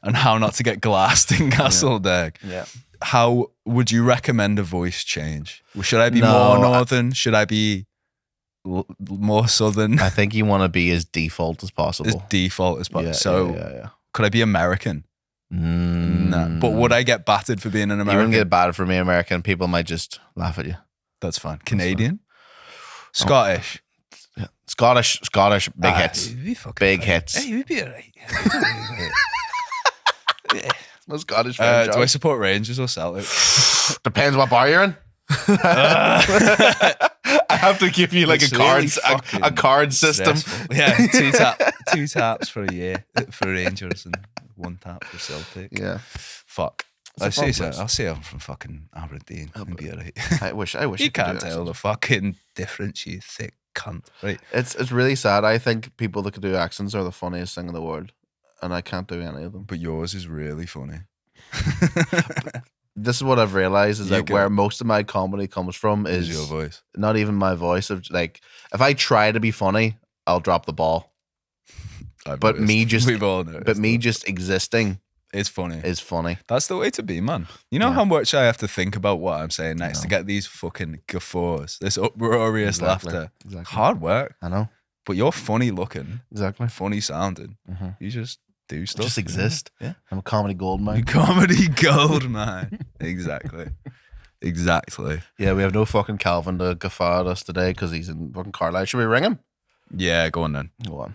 Speaker 1: on how not to get glassed in Castleberg.
Speaker 2: Yeah.
Speaker 1: How would you recommend a voice change? Should I be more northern? Should I be more southern?
Speaker 2: I think you want to be as default as possible.
Speaker 1: As default as possible. Could I be American? No. But would I get battered for being an American?
Speaker 2: You wouldn't get battered for being American. People might just laugh at you.
Speaker 1: That's fine. Canadian? Scottish?
Speaker 2: Yeah. Scottish, big hits. Big hits.
Speaker 1: Hey, you'd be alright.
Speaker 2: No Scottish fan,
Speaker 1: do I support Rangers or Celtic?
Speaker 2: Depends what bar you're in. I have to give you like a card system.
Speaker 1: Stressful. Yeah, two taps for a year for Rangers and one tap for Celtic.
Speaker 2: Yeah,
Speaker 1: fuck. I'll say I'm from fucking Aberdeen. It'd be alright.
Speaker 2: I wish
Speaker 1: you can't tell the fucking difference, you thick cunt. Right?
Speaker 2: It's really sad. I think people that can do accents are the funniest thing in the world, and I can't do any of them.
Speaker 1: But yours is really funny.
Speaker 2: This is what I've realized is that where most of my comedy comes from is
Speaker 1: your voice. Not
Speaker 2: even my voice. Of like, if I try to be funny, I'll drop the ball. But me just existing,
Speaker 1: it's funny.
Speaker 2: Is funny.
Speaker 1: That's the way to be, man. You know how much I have to think about what I'm saying next to get these fucking guffaws, this uproarious laughter.
Speaker 2: Exactly.
Speaker 1: Hard work.
Speaker 2: I know.
Speaker 1: But you're funny looking.
Speaker 2: Exactly.
Speaker 1: Funny sounding. You just do stuff.
Speaker 2: Just exist. Yeah. I'm a comedy gold mine.
Speaker 1: You're comedy gold mine. Exactly.
Speaker 2: Yeah, we have no fucking Calvin to guffaw at us today because he's in fucking Carlisle. Should we ring him?
Speaker 1: Yeah, go on then.
Speaker 2: Go on.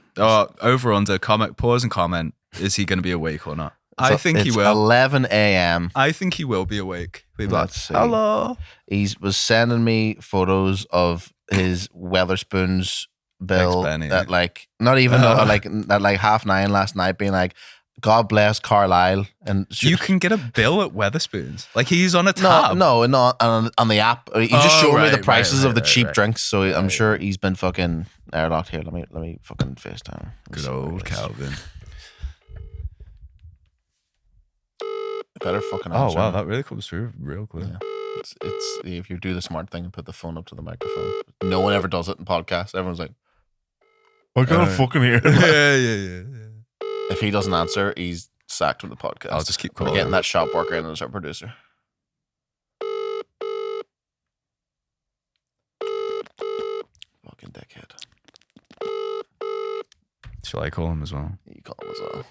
Speaker 1: Over under, pause and comment. Is he going to be awake or not? I think he will.
Speaker 2: 11 a.m.
Speaker 1: I think he will be awake.
Speaker 2: Let's see.
Speaker 1: Hello.
Speaker 2: He was sending me photos of his Weatherspoons bill at like not even like at like 9:30 last night, being like, "God bless Carlisle." And
Speaker 1: you can get a bill at Weatherspoons. Like he's on a tab.
Speaker 2: No, on the app. He just showed me the prices of the cheap drinks. So I'm sure he's been fucking airlocked here. Let me fucking FaceTime.
Speaker 1: Good old Calvin.
Speaker 2: Better fucking answer.
Speaker 1: Oh wow, that really comes through real clear.
Speaker 2: Yeah. It's if you do the smart thing and put the phone up to the microphone. No one ever does it in podcasts. Everyone's like, I gotta fucking hear it.
Speaker 1: Yeah.
Speaker 2: If he doesn't answer, he's sacked from the podcast.
Speaker 1: I'll just keep calling.
Speaker 2: We're getting that shop worker in as our producer. Fucking dickhead.
Speaker 1: Shall I call him as well?
Speaker 2: You call him as well.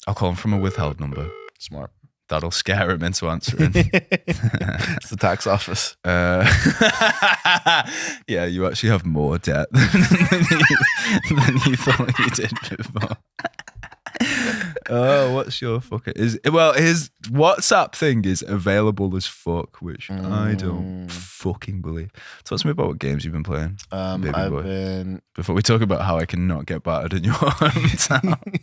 Speaker 1: I'll call him from a withheld number.
Speaker 2: Smart.
Speaker 1: That'll scare him into answering.
Speaker 2: It's the tax office.
Speaker 1: Yeah, you actually have more debt than you thought you did before. Oh, what's your fucking his WhatsApp thing is available as fuck, which I don't fucking believe. Talk to me about what games you've been playing, baby boy. Before we talk about how I cannot get battered in your hometown.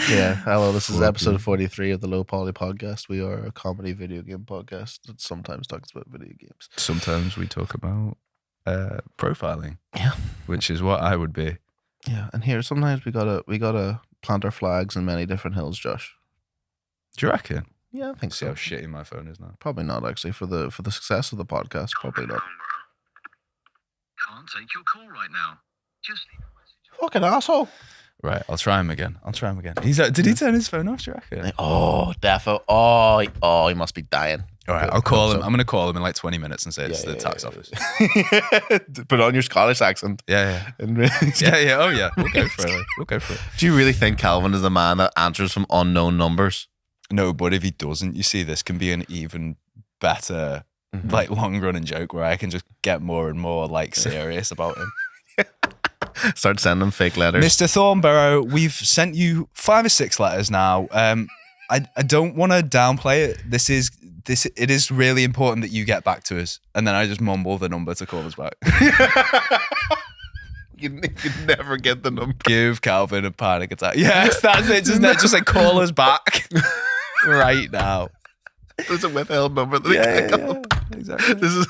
Speaker 2: Yeah, hello. This is episode 43 of the Low Poly Podcast. We are a comedy video game podcast that sometimes talks about video games.
Speaker 1: Sometimes we talk about profiling.
Speaker 2: Yeah,
Speaker 1: which is what I would be.
Speaker 2: Yeah, and here sometimes we gotta plant our flags in many different hills, Josh.
Speaker 1: Do you reckon?
Speaker 2: Yeah, I think
Speaker 1: See
Speaker 2: so.
Speaker 1: how shitty my phone is now.
Speaker 2: Probably not, actually, for the success of the podcast. Probably not.
Speaker 3: Can't take your call right now. Just leave a message.
Speaker 2: Fucking asshole.
Speaker 1: Right, I'll try him again. He's like, did he turn his phone off, do you reckon?
Speaker 2: Oh, defo. Oh, he must be dying.
Speaker 1: All right, I'll call him. I'm going to call him in like 20 minutes and say it's the tax office.
Speaker 2: Put on your Scottish accent.
Speaker 1: Yeah. Yeah. Oh, yeah. We'll go for it.
Speaker 2: Do you really think Calvin is the man that answers from unknown numbers?
Speaker 1: No, but if he doesn't, you see, this can be an even better, like, long-running joke where I can just get more and more, like, serious about him.
Speaker 2: Start sending fake letters.
Speaker 1: Mr. Thornborough, we've sent you 5 or 6 letters now. I don't want to downplay it. It is really important that you get back to us. And then I just mumble the number to call us back.
Speaker 2: You never get the number.
Speaker 1: Give Calvin a panic attack. Yes, that's it. Just like call us back right now.
Speaker 2: There's a withheld number that
Speaker 1: yeah, exactly.
Speaker 2: This is.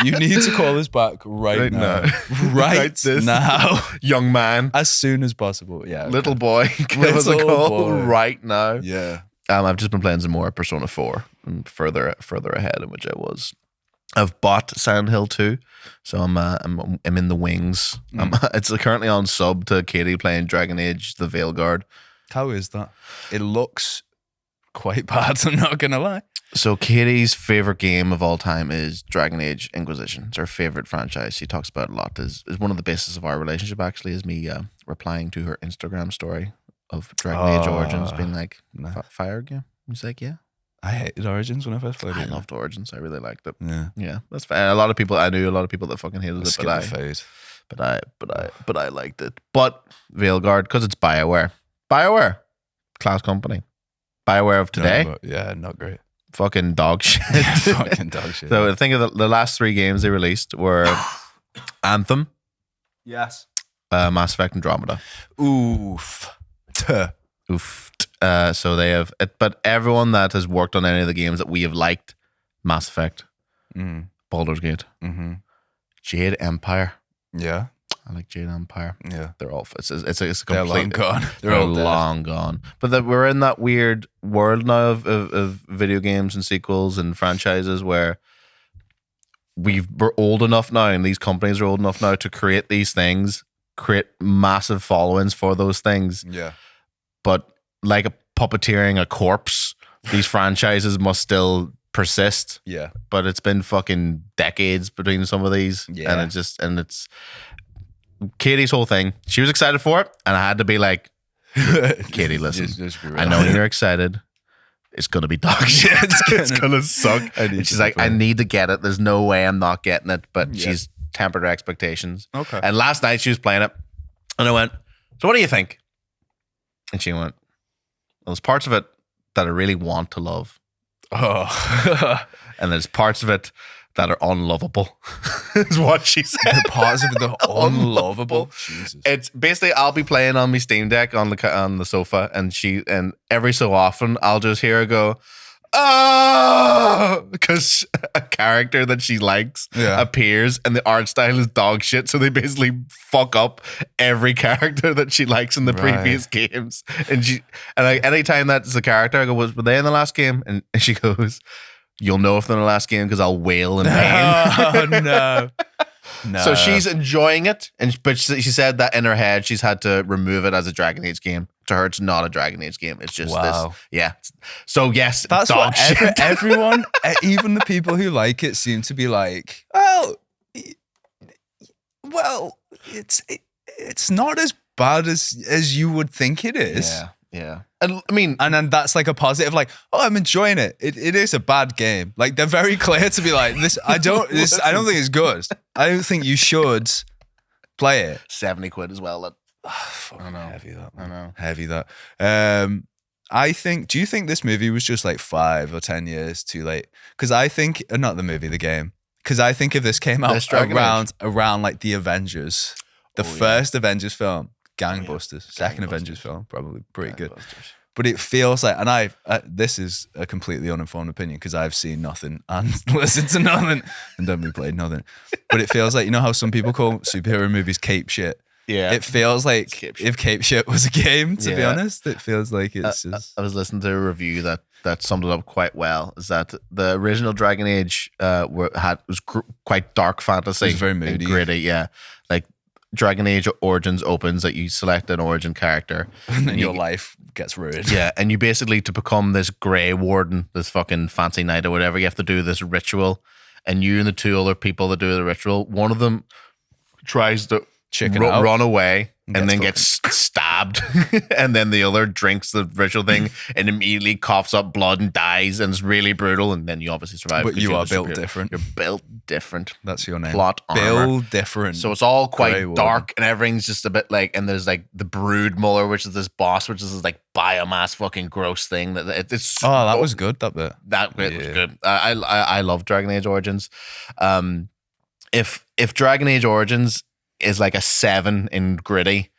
Speaker 1: You need to call us back right now. Right now.
Speaker 2: Young man.
Speaker 1: As soon as possible. Yeah. Okay.
Speaker 2: Little boy. Give us a call right now.
Speaker 1: Yeah.
Speaker 2: I've just been playing some more Persona 4 and further ahead in which I was. I've bought Silent Hill 2, so I'm in the wings. It's currently on sub to Katie playing Dragon Age: The Veilguard.
Speaker 1: How is that? It looks quite bad, I'm not going to lie.
Speaker 2: So Katie's favorite game of all time is Dragon Age Inquisition. It's her favorite franchise. She talks about it a lot. Is one of the basis of our relationship, actually, is me replying to her Instagram story of Dragon Age Origins being like, fire game? He's like, yeah.
Speaker 1: I hated Origins when I first played it.
Speaker 2: I loved Origins. I really liked it.
Speaker 1: Yeah.
Speaker 2: That's fine. I knew a lot of people that fucking hated it, but I liked it. But Veilguard, because it's BioWare, class company. BioWare of today.
Speaker 1: No, yeah, not great.
Speaker 2: Fucking dog shit.
Speaker 1: Fucking dog shit.
Speaker 2: So I think of the last 3 games they released were Anthem.
Speaker 1: Yes.
Speaker 2: Mass Effect Andromeda.
Speaker 1: Oof.
Speaker 2: So they have, but everyone that has worked on any of the games that we have liked, Mass Effect, Baldur's Gate, Jade Empire.
Speaker 1: Yeah.
Speaker 2: I like Jade Empire.
Speaker 1: Yeah.
Speaker 2: They're all, it's a complete,
Speaker 1: they're long gone.
Speaker 2: They're all long gone. But we're in that weird world now of video games and sequels and franchises where we're old enough now, and these companies are old enough now to create these things, create massive followings for those things.
Speaker 1: Yeah.
Speaker 2: But like puppeteering a corpse, these franchises must still persist.
Speaker 1: Yeah.
Speaker 2: But it's been fucking decades between some of these.
Speaker 1: Yeah.
Speaker 2: And it's Katie's whole thing. She was excited for it, and I had to be like, Katie, listen.
Speaker 1: Just
Speaker 2: I know you're excited. It's gonna be dog shit. It's gonna suck. And she's like, I need to get it. There's no way I'm not getting it. But she's tempered her expectations.
Speaker 1: Okay.
Speaker 2: And last night she was playing it, and I went, so what do you think? And she went, well, there's parts of it that I really want to love.
Speaker 1: Oh.
Speaker 2: And there's parts of it that are unlovable, is what she said.
Speaker 1: The parts of it that are unlovable. Jesus.
Speaker 2: It's basically, I'll be playing on my Steam Deck on the sofa, and every so often I'll just hear her go, oh, because a character that she likes appears, and the art style is dog shit. So they basically fuck up every character that she likes in the previous games. And like anytime that's a character, I go, were they in the last game? And she goes, you'll know if they're in the last game because I'll wail in pain.
Speaker 1: Oh, no. No.
Speaker 2: So she's enjoying it, but she said that in her head she's had to remove it as a Dragon Age game. To her, it's not a Dragon Age game. It's just this. Yeah. So yes,
Speaker 1: that's what everyone, even the people who like it, seem to be like, well, it's not as bad as you would think it is.
Speaker 2: Yeah. And I mean,
Speaker 1: and then that's like a positive, like, oh, I'm enjoying it. It is a bad game. Like, they're very clear to be like, I don't think it's good. I don't think you should play it.
Speaker 2: 70 quid as well.
Speaker 1: Fucking heavy that. Man.
Speaker 2: I know.
Speaker 1: Heavy that. Do you think this movie was just like 5 or 10 years too late? Because I think, not the movie, the game. Because I think if this came out around like the Avengers, the first Avengers film, gangbusters. Second Avengers film, probably pretty good. But it feels like, and this is a completely uninformed opinion because I've seen nothing and listened to nothing and don't be played nothing. But it feels like, you know how some people call superhero movies cape shit?
Speaker 2: Yeah.
Speaker 1: It feels like if cape shit was a game, to be honest. It feels like it's just...
Speaker 2: I was listening to a review that summed it up quite well, is that the original Dragon Age was quite dark fantasy.
Speaker 1: It was very moody.
Speaker 2: And gritty, yeah. Like, Dragon Age Origins opens that you select an origin character.
Speaker 1: And then your life gets ruined.
Speaker 2: Yeah, and you basically, to become this Grey Warden, this fucking fancy knight or whatever, you have to do this ritual. And you and the 2 other people that do the ritual, one of them tries to run away and then gets stabbed. And then the other drinks the ritual thing and immediately coughs up blood and dies, and it's really brutal. And then you obviously survive.
Speaker 1: But you are built different.
Speaker 2: You're built different.
Speaker 1: That's your name.
Speaker 2: Plot armor.
Speaker 1: Build different.
Speaker 2: So it's all quite dark and everything's just a bit like, and there's like the Brood Muller, which is this boss, which is this like biomass fucking gross thing. That
Speaker 1: was good, that bit.
Speaker 2: That bit was good. I love Dragon Age Origins. If Dragon Age Origins is like a 7 in gritty,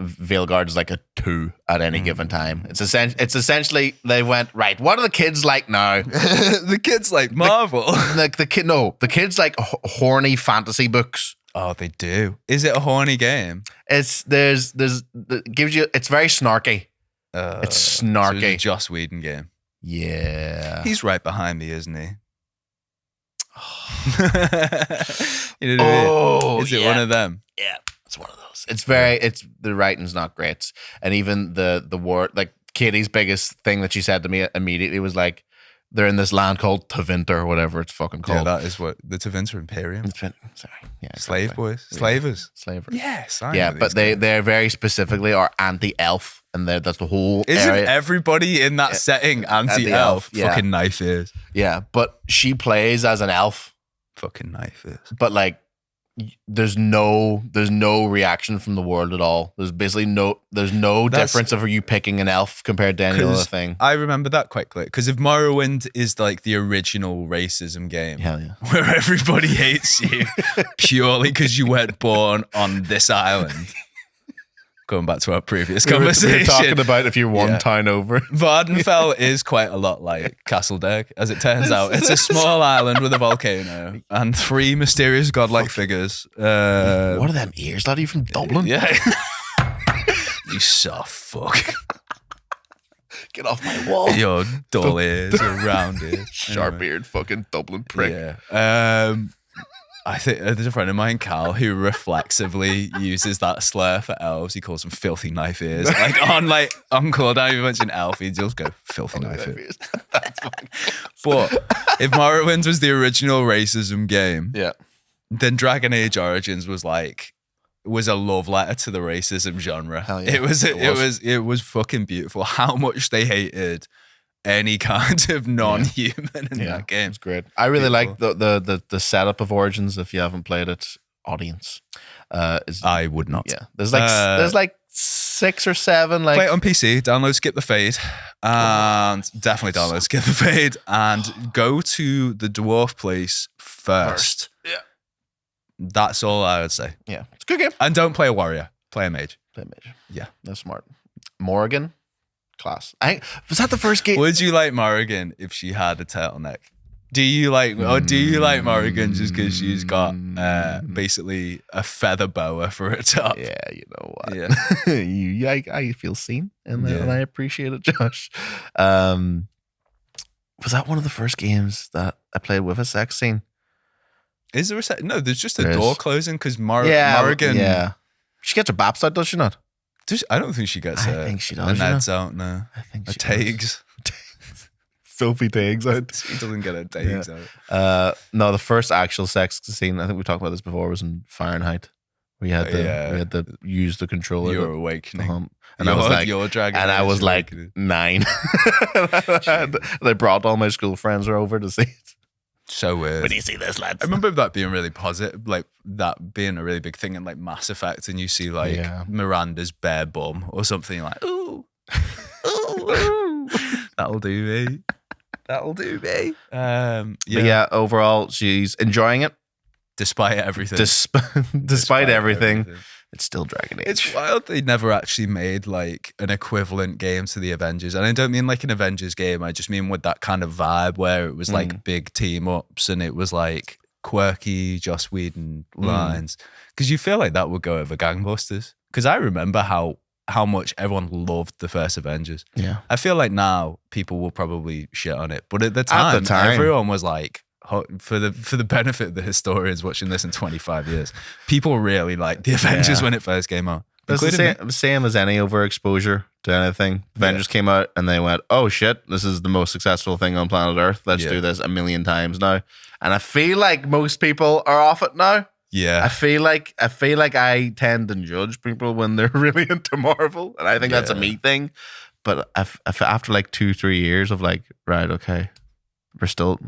Speaker 2: Veilguard is like a 2 at any given time. It's essentially they went, right, what are the kids like now?
Speaker 1: The kids like Marvel.
Speaker 2: The kids like horny fantasy books.
Speaker 1: Oh, they do. Is it a horny game?
Speaker 2: It's very snarky. It's snarky.
Speaker 1: So it's a Joss Whedon game.
Speaker 2: Yeah.
Speaker 1: He's right behind me, isn't he? You know what I mean? Is it one of them?
Speaker 2: Yeah, it's one of those. The writing's not great. And even the word, like Katie's biggest thing that she said to me immediately was like, they're in this land called Tevinter or whatever it's fucking called.
Speaker 1: Yeah, that is what the Tevinter Imperium.
Speaker 2: Sorry. Yeah.
Speaker 1: Slave boys. Slavers.
Speaker 2: Slavers.
Speaker 1: Yes.
Speaker 2: But they're very specifically are anti-elf, and that's the whole
Speaker 1: Isn't
Speaker 2: area.
Speaker 1: Everybody in that setting anti-elf?
Speaker 2: Yeah.
Speaker 1: Fucking knife ears.
Speaker 2: Yeah, but she plays as an elf.
Speaker 1: Fucking knife ears.
Speaker 2: But like, there's no reaction from the world at all. There's basically no difference of you picking an elf compared to any other thing.
Speaker 1: I remember that quite clear because if Morrowind is like the original racism game,
Speaker 2: hell yeah,
Speaker 1: where everybody hates you purely because you weren't born on this island. Going back to our previous conversation.
Speaker 2: We were talking about if you're one town over.
Speaker 1: Vardenfell is quite a lot like Castledeg, as it turns out. It's a small island with a volcano and 3 mysterious godlike figures.
Speaker 2: What are them ears, lad? Are you from Dublin?
Speaker 1: Yeah. You soft fuck.
Speaker 2: Get off my wall.
Speaker 1: Your dull ears, your round ears.
Speaker 2: Sharp-eared fucking Dublin prick.
Speaker 1: Yeah. I think there's a friend of mine, Cal, who reflexively uses that slur for elves. He calls them filthy knife ears. Like on Cooldown, you mentioned elf, he'd just go filthy knife ears.
Speaker 2: That's fucking
Speaker 1: But if Morrowind was the original racism game, then Dragon Age Origins was a love letter to the racism genre.
Speaker 2: Hell yeah.
Speaker 1: It was fucking beautiful. How much they hated any kind of non-human in that game.
Speaker 2: It's great. I really like the setup of Origins. If you haven't played it, audience,
Speaker 1: I would not.
Speaker 2: Yeah, there's like 6 or 7. Like,
Speaker 1: play it on PC. Download Skip the Fade, and definitely download Skip the Fade, and go to the dwarf place first.
Speaker 2: Yeah,
Speaker 1: that's all I would say.
Speaker 2: Yeah, it's a good game.
Speaker 1: And don't play a warrior. Play a mage.
Speaker 2: Yeah, that's smart. Morrigan. Class. Was that the first game?
Speaker 1: Would you like Morrigan if she had a turtleneck? Do you like Morrigan just because she's got basically a feather boa for a top?
Speaker 2: Yeah, you know what? Yeah. I feel seen and I appreciate it, Josh. Was that one of the first games that I played with a sex scene?
Speaker 1: Is there a No, there's just a door closing because Morrigan.
Speaker 2: Yeah. She gets her baps out, does she not?
Speaker 1: I don't think she gets
Speaker 2: I think she does.
Speaker 1: a Ned's out now.
Speaker 2: I think she
Speaker 1: tags.
Speaker 2: Filthy tags out.
Speaker 1: She doesn't get her tags out.
Speaker 2: No, the first actual sex scene, I think we talked about this before, was in Fahrenheit. We had to use the controller.
Speaker 1: Your awakening.
Speaker 2: And I was like,
Speaker 1: your dragon.
Speaker 2: And I was like 9. They brought all my school friends over to see it.
Speaker 1: So weird.
Speaker 2: When you see this, lads.
Speaker 1: I remember that being really positive, like that being a really big thing in like Mass Effect, and you see like Miranda's bare bum or something like, ooh, ooh, that'll do me. That'll do me.
Speaker 2: But yeah, overall, she's enjoying it.
Speaker 1: Despite everything.
Speaker 2: Despite everything. It's still Dragon Age.
Speaker 1: It's wild they never actually made like an equivalent game to the Avengers. And I don't mean like an Avengers game. I just mean with that kind of vibe where it was like big team ups and it was like quirky Joss Whedon lines. Because you feel like that would go over gangbusters. Because I remember how much everyone loved the first Avengers.
Speaker 2: Yeah.
Speaker 1: I feel like now people will probably shit on it. But at the time everyone was like, for the benefit of the historians watching this in 25 years, people really liked the Avengers when it first came out.
Speaker 2: It's the same as any overexposure to anything. Avengers came out and they went, oh shit, this is the most successful thing on planet Earth. Let's do this 1,000,000 times now. And I feel like most people are off it now.
Speaker 1: Yeah.
Speaker 2: I feel like I tend to judge people when they're really into Marvel. And I think that's a me thing. But after like 2-3 years of like, right, okay, we're still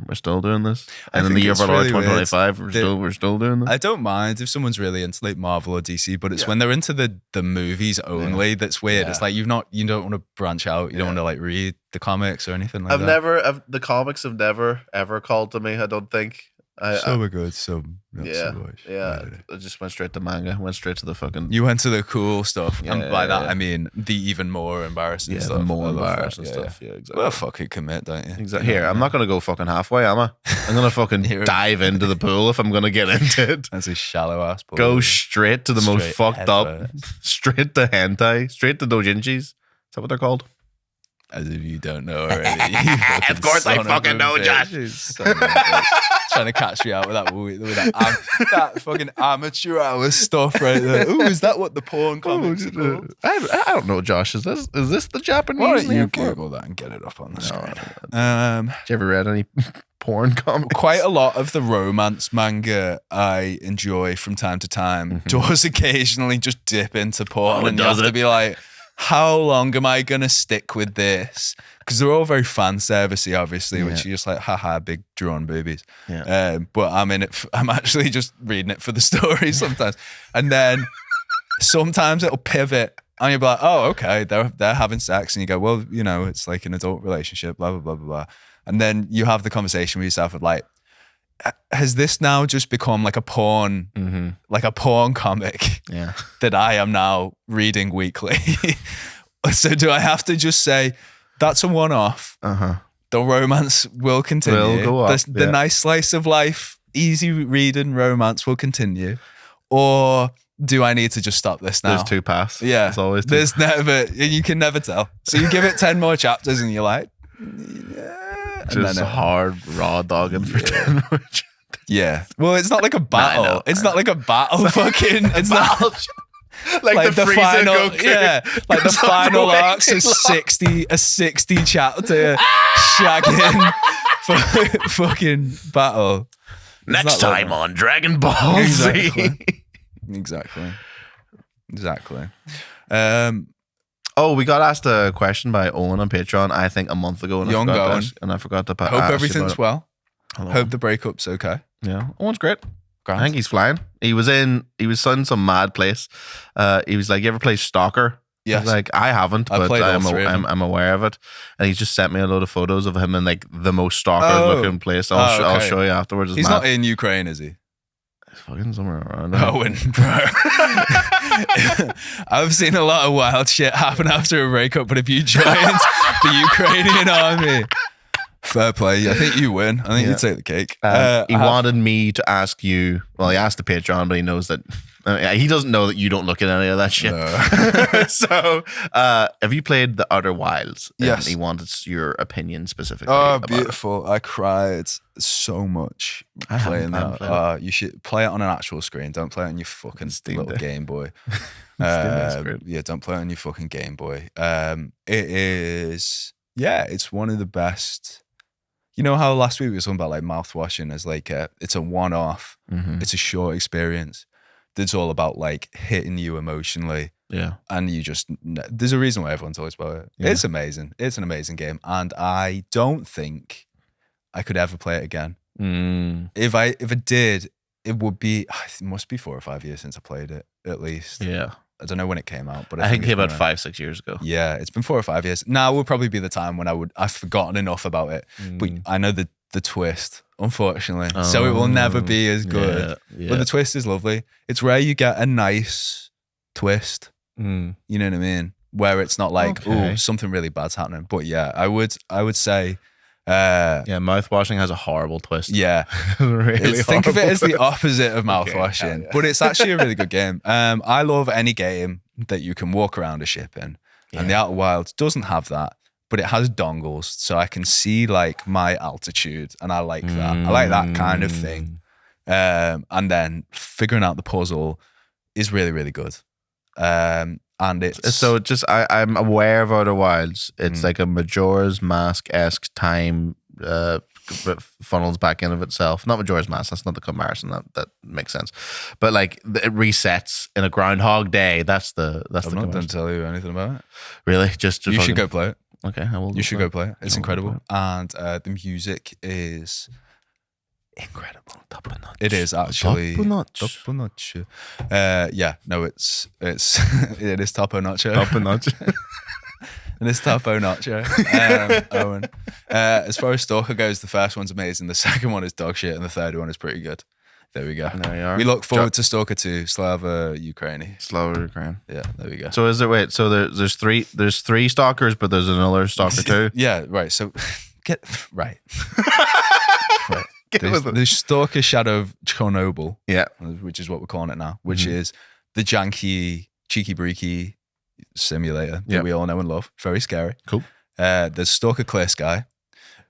Speaker 2: doing this, and in the year of our Lord 2025, we're still doing this.
Speaker 1: I don't mind if someone's really into like Marvel or DC, but it's when they're into the movies only that's weird. It's like you don't want to branch out, you don't want to like read the comics or anything like that.
Speaker 2: The comics have never ever called to me. I don't think.
Speaker 1: Some are good, some not so much.
Speaker 2: I just went straight to manga, went straight to the fucking.
Speaker 1: You went to the cool stuff, and by that I mean the even more embarrassing stuff.
Speaker 2: The more embarrassing stuff. Yeah, exactly.
Speaker 1: Well, fucking commit, don't you?
Speaker 2: Exactly. Here, I'm not gonna go fucking halfway, am I? I'm gonna fucking dive into the pool if I'm gonna get into it.
Speaker 1: That's a shallow ass pool.
Speaker 2: Go straight to the most fucked up, straight to hentai, straight to doujinshis. Is that what they're called?
Speaker 1: As if you don't know already.
Speaker 2: Of course I fucking know, Josh.
Speaker 1: Trying to catch me out with that fucking amateur hour stuff right there. Ooh, is that what the porn comics are called?
Speaker 2: I don't know, Josh. Is this the Japanese
Speaker 1: Why don't
Speaker 2: name
Speaker 1: you
Speaker 2: for it?
Speaker 1: Google that and get it up on the screen?
Speaker 2: Did you ever read any porn comics?
Speaker 1: Quite a lot of the romance manga I enjoy from time to time does occasionally just dip into porn, and you have to be like, how long am I going to stick with this? Because they're all very fan servicey, obviously, which you're just like, haha, big drawn boobies.
Speaker 2: Yeah.
Speaker 1: But I'm in it. I'm actually just reading it for the story sometimes. And then sometimes it'll pivot and you'll be like, oh, okay, they're having sex. And you go, well, you know, it's like an adult relationship, blah, blah, blah, blah, blah. And then you have the conversation with yourself of like, has this now just become like a porn, comic that I am now reading weekly? So do I have to just say that's a one-off? The romance will continue.
Speaker 2: Will go up,
Speaker 1: the nice slice of life, easy reading romance will continue, or do I need to just stop this now?
Speaker 2: There's two paths.
Speaker 1: Yeah,
Speaker 2: there's always two.
Speaker 1: There's never. You can never tell. So you give it 10 more chapters, and you're like, yeah.
Speaker 2: Just hard raw dogging for 10 more chapters.
Speaker 1: Yeah. Well, it's not like a battle. It's not like a battle fucking. It's not
Speaker 2: like the final. Goku.
Speaker 1: Yeah. Like the final arc's a 60 chapter shagging fucking battle.
Speaker 2: Next time on Dragon Ball Z.
Speaker 1: Exactly.
Speaker 2: We got asked a question by Owen on Patreon, I think a month ago, and I forgot to
Speaker 1: hope everything's well. Hello. Hope the breakup's okay.
Speaker 2: Yeah, Owen's great. I think he's flying. He was in some mad place. He was like, you ever play Stalker?
Speaker 1: Yes.
Speaker 2: Like, I haven't, but I'm aware of it. And he just sent me a load of photos of him in like the most stalker looking place. I'll show you afterwards.
Speaker 1: He's not in Ukraine, is he?
Speaker 2: He's fucking somewhere around.
Speaker 1: Owen, bro. I've seen a lot of wild shit happen after a breakup, but if you joined the Ukrainian army, fair play. I think you win. I think you take the cake.
Speaker 2: He wanted me to ask you. Well, he asked the Patreon, but he knows that he doesn't know that you don't look at any of that shit. No. So, have you played The Outer Wilds?
Speaker 1: Yes.
Speaker 2: He wanted your opinion specifically.
Speaker 1: Oh, beautiful! I cried so much playing that. You should play it on an actual screen. Don't play it on your fucking little Game Boy. Yeah, don't play it on your fucking Game Boy. It is. Yeah, it's one of the best. You know how last week we were talking about like mouthwashing as like it's a one-off. It's a short experience. It's all about like hitting you emotionally.
Speaker 2: Yeah.
Speaker 1: And you just, there's a reason why everyone talks about it. It's amazing. It's an amazing game. And I don't think I could ever play it again. If I did, it would be. It must be 4 or 5 years since I played it, at least.
Speaker 4: Yeah.
Speaker 1: I don't know when it came out, but
Speaker 4: I think it came out
Speaker 1: been
Speaker 4: 5-6 years ago.
Speaker 1: Yeah, it's been 4 or 5 years. Now would probably be the time when I've forgotten enough about it. But I know the twist, unfortunately. So it will never be as good.
Speaker 4: Yeah.
Speaker 1: But the twist is lovely. It's rare you get a nice twist.
Speaker 4: Mm.
Speaker 1: You know what I mean? Where it's not like,
Speaker 4: Okay.
Speaker 1: oh, something really bad's happening. But yeah, I would say
Speaker 4: mouthwashing has a horrible twist.
Speaker 1: Yeah.
Speaker 4: Really
Speaker 1: think of it as the
Speaker 4: horrible
Speaker 1: opposite of mouthwashing.
Speaker 4: yeah.
Speaker 1: But it's actually a really good game. I love any game that you can walk around a ship in. And the Outer Wilds doesn't have that, but it has dongles, so I can see like my altitude, and I like that. I like that kind of thing. And then figuring out the puzzle is really, really good. And it's
Speaker 4: So just I'm aware of Outer Wilds. It's like a Majora's Mask-esque time funnels back in of itself. Not Majora's Mask, that's not the comparison. That makes sense. But like it resets in a Groundhog Day. That's the
Speaker 1: I'm not going to tell you anything about it.
Speaker 4: Really? Just
Speaker 1: You should go play it.
Speaker 4: Okay, I will.
Speaker 1: You should go play it. It's
Speaker 4: I will
Speaker 1: incredible.
Speaker 4: play
Speaker 1: And the music is incredible.
Speaker 4: Top of notch.
Speaker 1: It is actually
Speaker 4: Top of notch.
Speaker 1: top of notch. Yeah, no, it's it is top of notch.
Speaker 4: Top of notch.
Speaker 1: And it's top of notch. Owen. As far as Stalker goes, the first one's amazing. The second one is dog shit, and the third one is pretty good. There we go.
Speaker 4: There you are.
Speaker 1: We look forward to Stalker 2, Slava Ukraini.
Speaker 4: Slava Ukraine.
Speaker 1: Yeah, there we go.
Speaker 4: So is it wait? So there's three stalkers, but there's another stalker too.
Speaker 1: Yeah, right. So get right. Right.
Speaker 4: Get with it.
Speaker 1: There's Stalker Shadow of Chernobyl,
Speaker 4: Yeah.
Speaker 1: which is what we're calling it now, which is the janky, cheeky breaky simulator that we all know and love. Very scary.
Speaker 4: Cool.
Speaker 1: There's Stalker Clear Sky,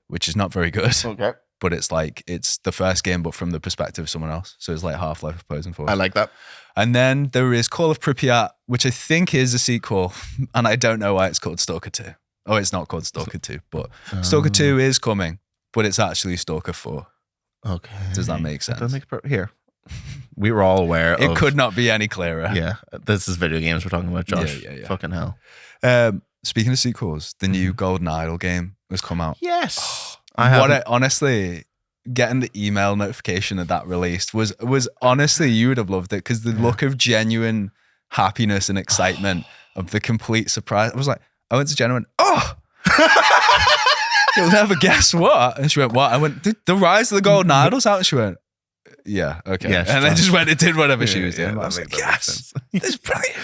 Speaker 1: which is not very good.
Speaker 4: Okay.
Speaker 1: But it's like it's the first game, but from the perspective of someone else. So it's like Half-Life opposing force.
Speaker 4: I like that.
Speaker 1: And then there is Call of Pripyat, which I think is a sequel, and I don't know why it's called Stalker 2. Oh, it's not called Stalker 2, but Stalker 2 is coming, but it's actually Stalker 4.
Speaker 4: Okay.
Speaker 1: Does that make sense?
Speaker 4: That makes here. We were all aware of
Speaker 1: It could not be any clearer.
Speaker 4: Yeah. This is video games we're talking about, Josh.
Speaker 1: Yeah.
Speaker 4: Fucking hell.
Speaker 1: Speaking of sequels, the new Golden Idol game has come out.
Speaker 4: Yes.
Speaker 1: Honestly, getting the email notification that released was honestly, you would have loved it because the look of genuine happiness and excitement of the complete surprise. I was like, I went to Jen and went, oh, you'll never guess what. And she went, what? I went, the Rise of the Golden Idol's out. And she went, yeah, okay.
Speaker 4: Yes,
Speaker 1: and then just went and did whatever she was doing.
Speaker 4: that
Speaker 1: I was
Speaker 4: makes
Speaker 1: like,
Speaker 4: perfect
Speaker 1: yes,
Speaker 4: sense.
Speaker 1: this is brilliant.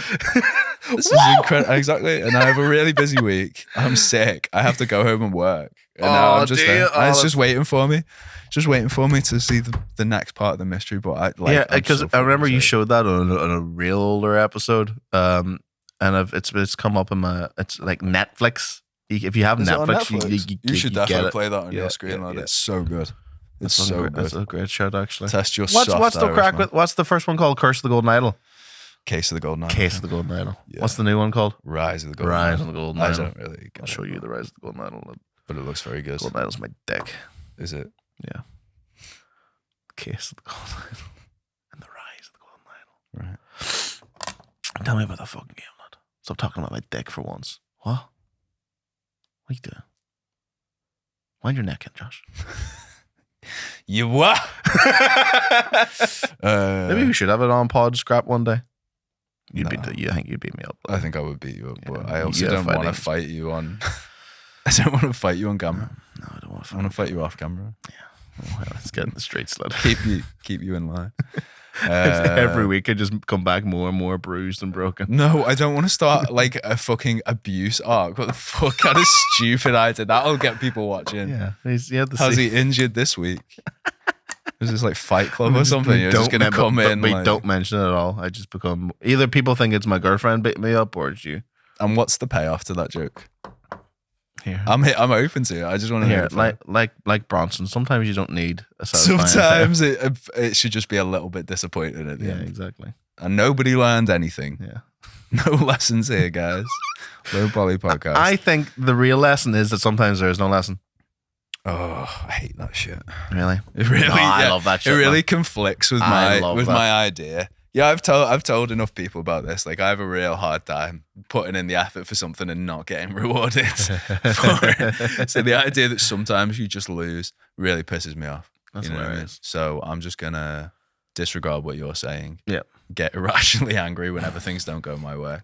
Speaker 1: This is incredible. Exactly. And I have a really busy week. I'm sick. I have to go home and work. And now I'm just there. And it's just waiting for me. Just waiting for me to see the next part of the mystery. But
Speaker 4: because I remember you showed that on a real older episode. And it's come up in my, it's like Netflix. If you have Netflix,
Speaker 1: you should
Speaker 4: get
Speaker 1: definitely
Speaker 4: it.
Speaker 1: play that on your screen.
Speaker 4: Yeah.
Speaker 1: It's so good. It's so good.
Speaker 4: That's a great shout, actually.
Speaker 1: Test your
Speaker 4: What's
Speaker 1: soft
Speaker 4: the crack
Speaker 1: Irishman.
Speaker 4: with? What's the first one called? Curse of the Golden Idol.
Speaker 1: Case of the Golden Idol.
Speaker 4: Case of the Golden Idol.
Speaker 1: Yeah.
Speaker 4: What's the new one called?
Speaker 1: Rise of the Golden
Speaker 4: Rise
Speaker 1: Idol.
Speaker 4: of the Golden
Speaker 1: I
Speaker 4: Idol.
Speaker 1: don't really get
Speaker 4: I'll
Speaker 1: it,
Speaker 4: show you the Rise of the Golden Idol.
Speaker 1: but it looks very good.
Speaker 4: Golden Idol's my dick.
Speaker 1: Is it?
Speaker 4: Yeah. Case of the Golden Idol and the Rise of the Golden Idol.
Speaker 1: Right.
Speaker 4: Tell me about the fucking game, lad. Stop talking about my dick for once. What? What are you doing? Wind your neck in, Josh.
Speaker 1: You what?
Speaker 4: Maybe we should have it on pod scrap one day. You think you'd beat me up?
Speaker 1: I think I would beat you up, but
Speaker 4: Yeah,
Speaker 1: I also
Speaker 4: yeah,
Speaker 1: don't want to
Speaker 4: fighting.
Speaker 1: fight you on. I don't want to fight you on camera.
Speaker 4: No, I don't want
Speaker 1: I want to fight you off camera.
Speaker 4: Well, let's get in the streets, lad.
Speaker 1: Keep you in line.
Speaker 4: Every week I just come back more and more bruised and broken.
Speaker 1: No, I don't want to start like a fucking abuse arc. What the fuck kind of stupid idea? That'll get people watching.
Speaker 4: Yeah,
Speaker 1: How's he injured this week? Is this like Fight Club or something? You're just gonna come in.
Speaker 4: But
Speaker 1: like,
Speaker 4: don't mention it at all. I just become either people think it's my girlfriend beating me up or it's you.
Speaker 1: And what's the payoff to that joke?
Speaker 4: Here,
Speaker 1: I'm open to it. I just want to
Speaker 4: here,
Speaker 1: hear
Speaker 4: like Bronson. Sometimes you don't need a satisfying
Speaker 1: Sometimes it should just be a little bit disappointing at the
Speaker 4: payoff. Yeah,
Speaker 1: end.
Speaker 4: exactly.
Speaker 1: And nobody learned anything.
Speaker 4: Yeah.
Speaker 1: No lessons here, guys. Low Poly Podcast.
Speaker 4: I think the real lesson is that sometimes there is no lesson.
Speaker 1: Oh, I hate that shit.
Speaker 4: Really?
Speaker 1: It really,
Speaker 4: No, I love that shit,
Speaker 1: It really
Speaker 4: man.
Speaker 1: conflicts with
Speaker 4: I love that.
Speaker 1: my idea. Yeah, I've told enough people about this. Like, I have a real hard time putting in the effort for something and not getting rewarded for it. So the idea that sometimes you just lose really pisses me off.
Speaker 4: That's
Speaker 1: you know what I mean?
Speaker 4: hilarious.
Speaker 1: So I'm just gonna disregard what you're saying.
Speaker 4: Yeah.
Speaker 1: Get irrationally angry whenever things don't go my way.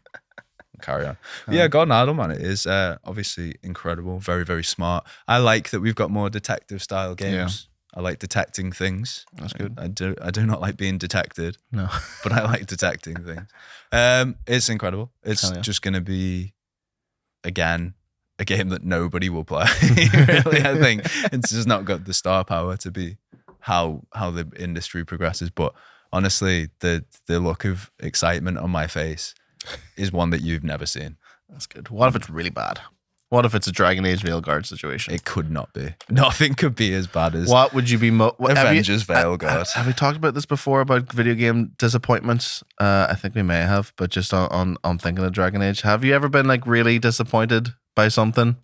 Speaker 1: Carry on. Yeah, Golden Idol, man, it is obviously incredible. Very, very smart. I like that we've got more detective style games. I like detecting things.
Speaker 4: That's good.
Speaker 1: I do not like being detected.
Speaker 4: No.
Speaker 1: But I like detecting things. It's incredible. It's just going to be, again, a game that nobody will play. Really, I think it's just not got the star power to be how the industry progresses. But honestly, the look of excitement on my face is one that you've never seen.
Speaker 4: That's good. What if it's really bad? What if it's a Dragon Age Veilguard situation?
Speaker 1: It could not be. Nothing could be as bad as
Speaker 4: what would you be
Speaker 1: Avengers Veilguard.
Speaker 4: Have we talked about this before about video game disappointments? I think we may have, but just on thinking of Dragon Age. Have you ever been like really disappointed by something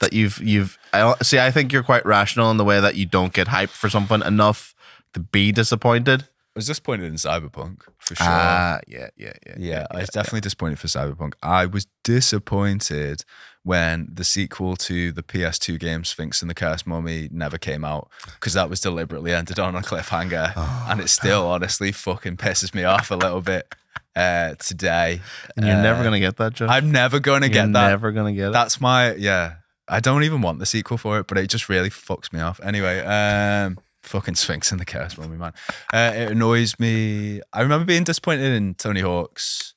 Speaker 4: that you've I think you're quite rational in the way that you don't get hyped for something enough to be disappointed.
Speaker 1: I was disappointed in Cyberpunk, for sure.
Speaker 4: Yeah.
Speaker 1: I was definitely disappointed for Cyberpunk. I was disappointed when the sequel to the PS2 game Sphinx and the Cursed Mummy never came out, because that was deliberately ended on a cliffhanger, and it still honestly fucking pisses me off a little bit today.
Speaker 4: And you're never going to get that, Joe?
Speaker 1: I'm never going to get that.
Speaker 4: You're never going to get it?
Speaker 1: That's I don't even want the sequel for it, but it just really fucks me off. Anyway, fucking Sphinx and the Cursed Mummy, man. It annoys me. I remember being disappointed in Tony Hawk's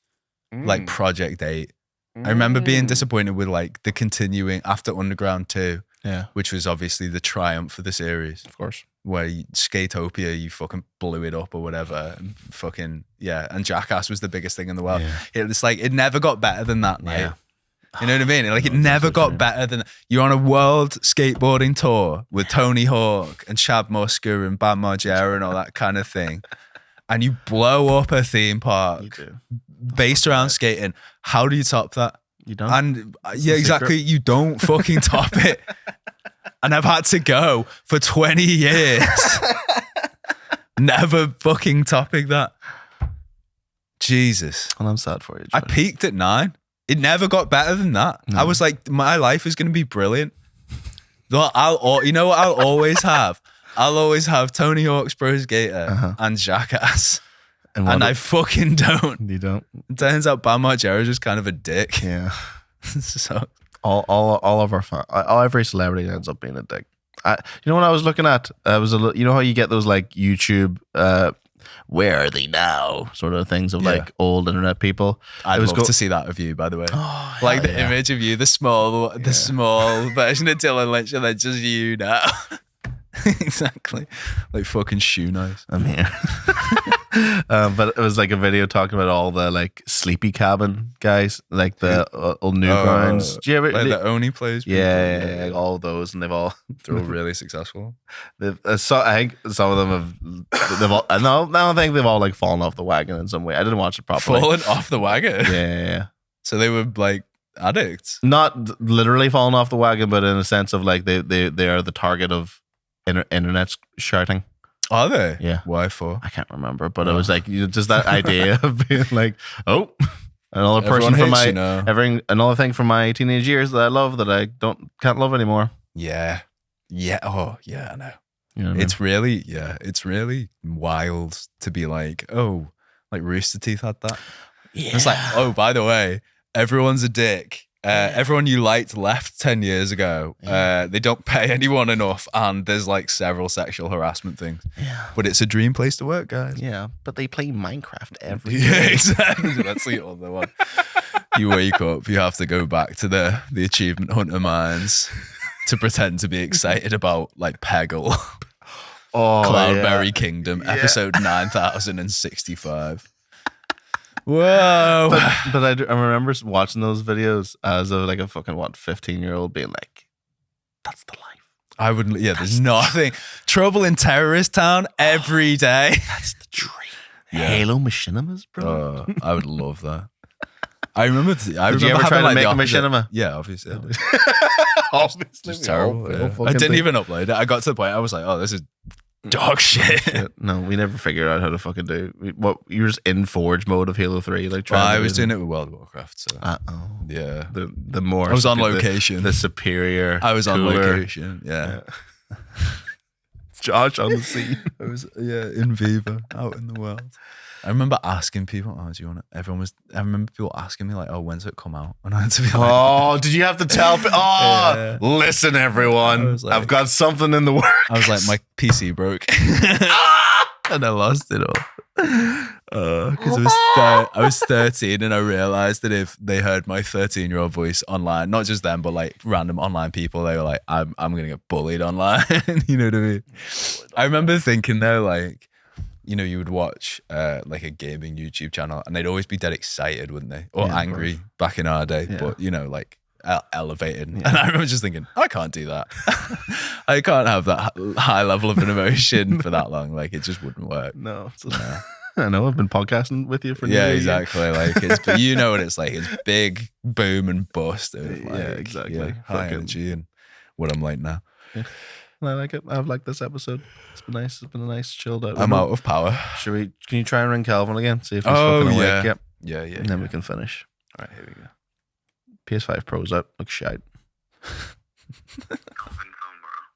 Speaker 1: like Project 8. I remember being disappointed with like the continuing after Underground 2, which was obviously the triumph of the series.
Speaker 4: Of course.
Speaker 1: Where Skatopia, you fucking blew it up or whatever. And fucking, and Jackass was the biggest thing in the world. Yeah. It was like, it never got better than that, mate. Yeah. You know what I mean? Like, it never got better than... You're on a world skateboarding tour with Tony Hawk and Chad Musker and Bam Margera and all that kind of thing, and you blow up a theme park based around skating. How do you top that?
Speaker 4: You don't.
Speaker 1: And exactly. You don't fucking top it. And I've had to go for 20 years. Never fucking topping that. Jesus.
Speaker 4: And I'm sad for you, Johnny.
Speaker 1: I peaked at 9. It never got better than that. I was like, my life is going to be brilliant. You know what I'll always have? I'll always have Tony Hawk's Pro Skater and Jackass. And I fucking don't.
Speaker 4: You don't?
Speaker 1: It turns out Bam Margera is just kind of a dick.
Speaker 4: Yeah.
Speaker 1: So
Speaker 4: all of our fun, every celebrity ends up being a dick. You know what I was looking at? You know how you get those like YouTube where are they now sort of things of like old internet people.
Speaker 1: I'd love to see that of you, by the way. Like the image of you, the small version of Dylan Lynch, and then just you now. Exactly. Like fucking shoe nose.
Speaker 4: I'm here. But it was like a video talking about all the like Sleepy Cabin guys, like the old Newgrounds. Do you ever
Speaker 1: like the Oni plays?
Speaker 4: Yeah, all of those, and they're all
Speaker 1: really successful.
Speaker 4: I think some of them they've all. I don't think they've all like fallen off the wagon in some way. I didn't watch it properly.
Speaker 1: Fallen off the wagon.
Speaker 4: Yeah.
Speaker 1: So they were like addicts.
Speaker 4: Not literally falling off the wagon, but in a sense of like they are the target of internet shouting.
Speaker 1: Are they?
Speaker 4: Yeah.
Speaker 1: Why for?
Speaker 4: I can't remember, but it was like just that idea of being like, another person from another thing from my teenage years that I love that I can't love anymore.
Speaker 1: Yeah. Oh, yeah, I know.
Speaker 4: You know what
Speaker 1: it's really wild to be like, like Rooster Teeth had that. Yeah. It's like, by the way, everyone's a dick. Everyone you liked left 10 years ago. They don't pay anyone enough, and there's like several sexual harassment things. Yeah. But it's a dream place to work, guys.
Speaker 4: Yeah, but they play Minecraft every day.
Speaker 1: Yeah, exactly. That's the other one. You wake up, you have to go back to the achievement hunter mines to pretend to be excited about like Peggle. Cloudberry Kingdom, episode 9065. Whoa!
Speaker 4: But I remember watching those videos as like a fucking 15-year-old being like, "That's the life."
Speaker 1: I wouldn't. Yeah, there's nothing. Trouble in Terrorist Town every day.
Speaker 4: That's the dream. Yeah. Halo machinimas, bro.
Speaker 1: I would love that. I remember.
Speaker 4: Did you ever try to make a machinima?
Speaker 1: Yeah, obviously.
Speaker 4: Obviously,
Speaker 1: it's terrible. I didn't even upload it. I got to the point I was like, "Oh, this is dog shit."
Speaker 4: No, we never figured out how to fucking do. You were just in Forge mode of Halo 3, like trying.
Speaker 1: I was doing it with World of Warcraft. So yeah,
Speaker 4: the more
Speaker 1: I was on location.
Speaker 4: The superior.
Speaker 1: I was on location. Yeah.
Speaker 4: Josh on the scene.
Speaker 1: I was in Viva, out in the world. I remember asking people, "Oh, do you want it?" I remember people asking me like, "Oh, when's it come out?" And I had to be like,
Speaker 4: "Oh, did you have to tell? Listen, everyone, like, I've got something in the works."
Speaker 1: I was like, "My PC broke." And I lost it all because I was 13 and I realized that if they heard my 13-year-old voice online, not just them but like random online people, they were like, I'm gonna get bullied online. You know what I mean? I remember thinking though, like, you know, you would watch like a gaming YouTube channel and they'd always be dead excited, wouldn't they, or angry back in our day, but you know, like elevated. And I remember just thinking, I can't do that. I can't have that high level of an emotion for that long. Like, it just wouldn't work.
Speaker 4: No. I know, I've been podcasting with you for
Speaker 1: exactly. Like, but you know what it's like. It's big boom and bust. Like,
Speaker 4: exactly.
Speaker 1: High energy and what I'm like now.
Speaker 4: Yeah. I like it. I've liked this episode. It's been nice. It's been a nice chilled out.
Speaker 1: I'm out of power.
Speaker 4: Can you try and ring Calvin again? See if he's fucking awake. Yep.
Speaker 1: Yeah.
Speaker 4: And then we can finish.
Speaker 1: All right, here we go.
Speaker 4: PS5 Pro's out. Looks shite.
Speaker 3: Calvin Farnborough.